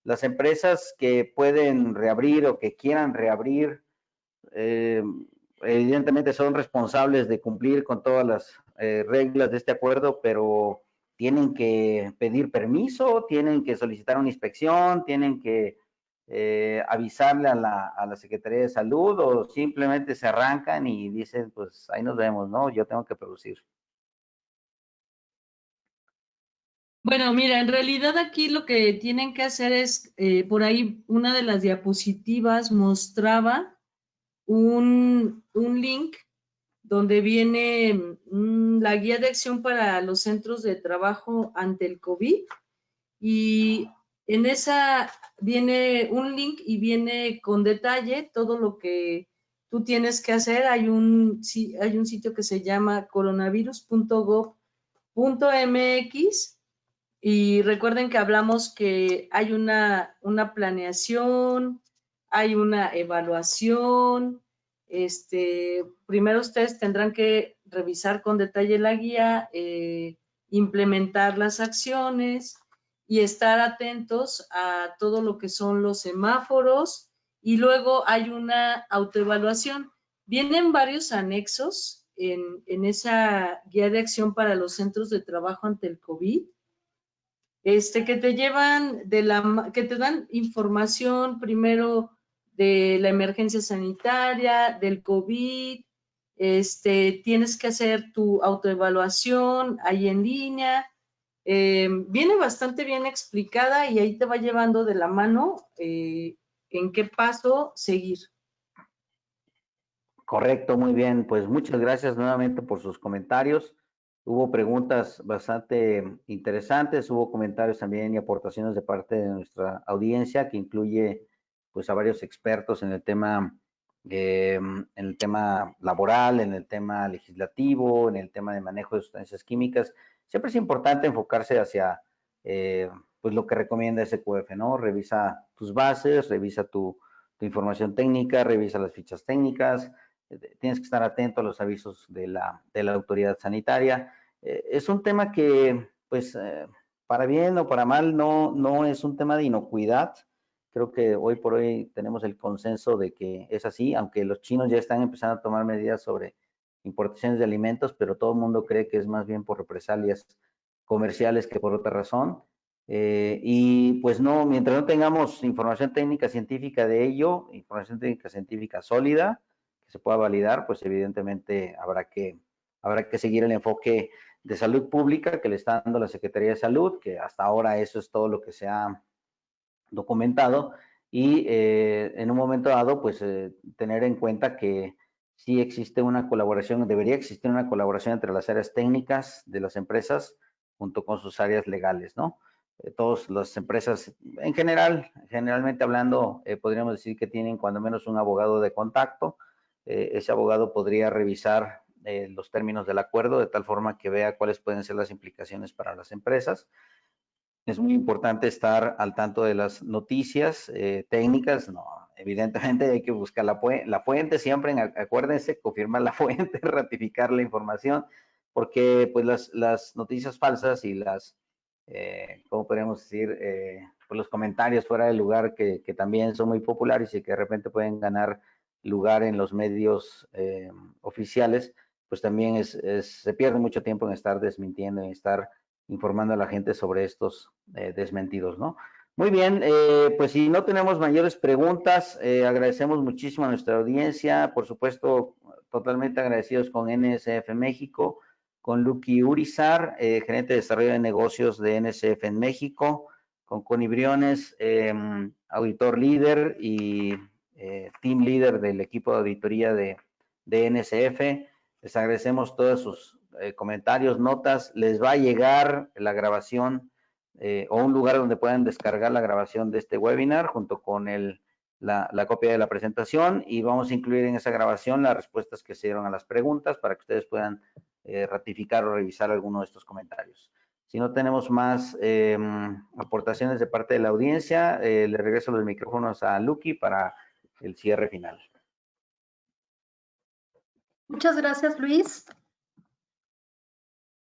las empresas que pueden reabrir o que quieran reabrir, evidentemente son responsables de cumplir con todas las reglas de este acuerdo, pero tienen que pedir permiso, tienen que solicitar una inspección, tienen que avisarle a la Secretaría de Salud, o simplemente se arrancan y dicen, pues ahí nos vemos, ¿no? Yo tengo que producir. Bueno, mira, en realidad aquí lo que tienen que hacer es, por ahí una de las diapositivas mostraba un link donde viene la guía de acción para los centros de trabajo ante el COVID, y en esa viene un link y viene con detalle todo lo que tú tienes que hacer. Hay un sitio que se llama coronavirus.gov.mx. Y recuerden que hablamos que hay una planeación, hay una evaluación. Primero ustedes tendrán que revisar con detalle la guía, implementar las acciones y estar atentos a todo lo que son los semáforos. Y luego hay una autoevaluación. Vienen varios anexos en esa guía de acción para los centros de trabajo ante el COVID. Que te llevan que te dan información primero de la emergencia sanitaria, del COVID. Tienes que hacer tu autoevaluación ahí en línea. Viene bastante bien explicada y ahí te va llevando de la mano en qué paso seguir. Correcto, muy bien. Pues muchas gracias nuevamente por sus comentarios. Hubo preguntas bastante interesantes, hubo comentarios también y aportaciones de parte de nuestra audiencia, que incluye pues a varios expertos en el tema laboral, en el tema legislativo, en el tema de manejo de sustancias químicas. Siempre es importante enfocarse hacia pues lo que recomienda SQF, ¿no? Revisa tus bases, revisa tu información técnica, revisa las fichas técnicas. Tienes que estar atento a los avisos de la autoridad sanitaria. Es un tema que, pues, para bien o para mal, no es un tema de inocuidad. Creo que hoy por hoy tenemos el consenso de que es así, aunque los chinos ya están empezando a tomar medidas sobre importaciones de alimentos, pero todo el mundo cree que es más bien por represalias comerciales que por otra razón. Y pues no, mientras no tengamos información técnica científica de ello, información técnica científica sólida, que se pueda validar, pues evidentemente habrá que seguir el enfoque de salud pública que le está dando la Secretaría de Salud, que hasta ahora eso es todo lo que se ha documentado, y en un momento dado, pues tener en cuenta que sí existe una colaboración, debería existir una colaboración entre las áreas técnicas de las empresas junto con sus áreas legales, ¿no? Todas las empresas, generalmente hablando, podríamos decir que tienen cuando menos un abogado de contacto. Ese abogado podría revisar los términos del acuerdo de tal forma que vea cuáles pueden ser las implicaciones para las empresas. Es muy importante estar al tanto de las noticias técnicas. No, evidentemente hay que buscar la fuente siempre, acuérdense, confirmar la fuente, ratificar la información, porque pues las noticias falsas y ¿cómo podríamos decir? Pues los comentarios fuera de lugar que también son muy populares y que de repente pueden ganar lugar en los medios oficiales, pues también se pierde mucho tiempo en estar desmintiendo, en estar informando a la gente sobre estos desmentidos, ¿no? Muy bien, pues si no tenemos mayores preguntas, agradecemos muchísimo a nuestra audiencia, por supuesto, totalmente agradecidos con NSF México, con Lucky Urizar, gerente de desarrollo de negocios de NSF en México, con Connie Briones, auditor líder y team líder del equipo de auditoría de NSF. Les agradecemos todos sus comentarios, notas. Les va a llegar la grabación o un lugar donde puedan descargar la grabación de este webinar junto con la copia de la presentación, y vamos a incluir en esa grabación las respuestas que se dieron a las preguntas para que ustedes puedan ratificar o revisar alguno de estos comentarios. Si no tenemos más aportaciones de parte de la audiencia, le regreso los micrófonos a Lucky para el cierre final. Muchas gracias, Luis.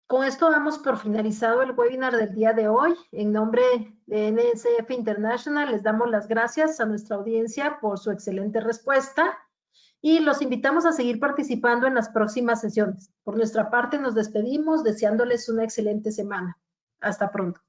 Con esto damos por finalizado el webinar del día de hoy. En nombre de NSF International, les damos las gracias a nuestra audiencia por su excelente respuesta y los invitamos a seguir participando en las próximas sesiones. Por nuestra parte, nos despedimos deseándoles una excelente semana. Hasta pronto.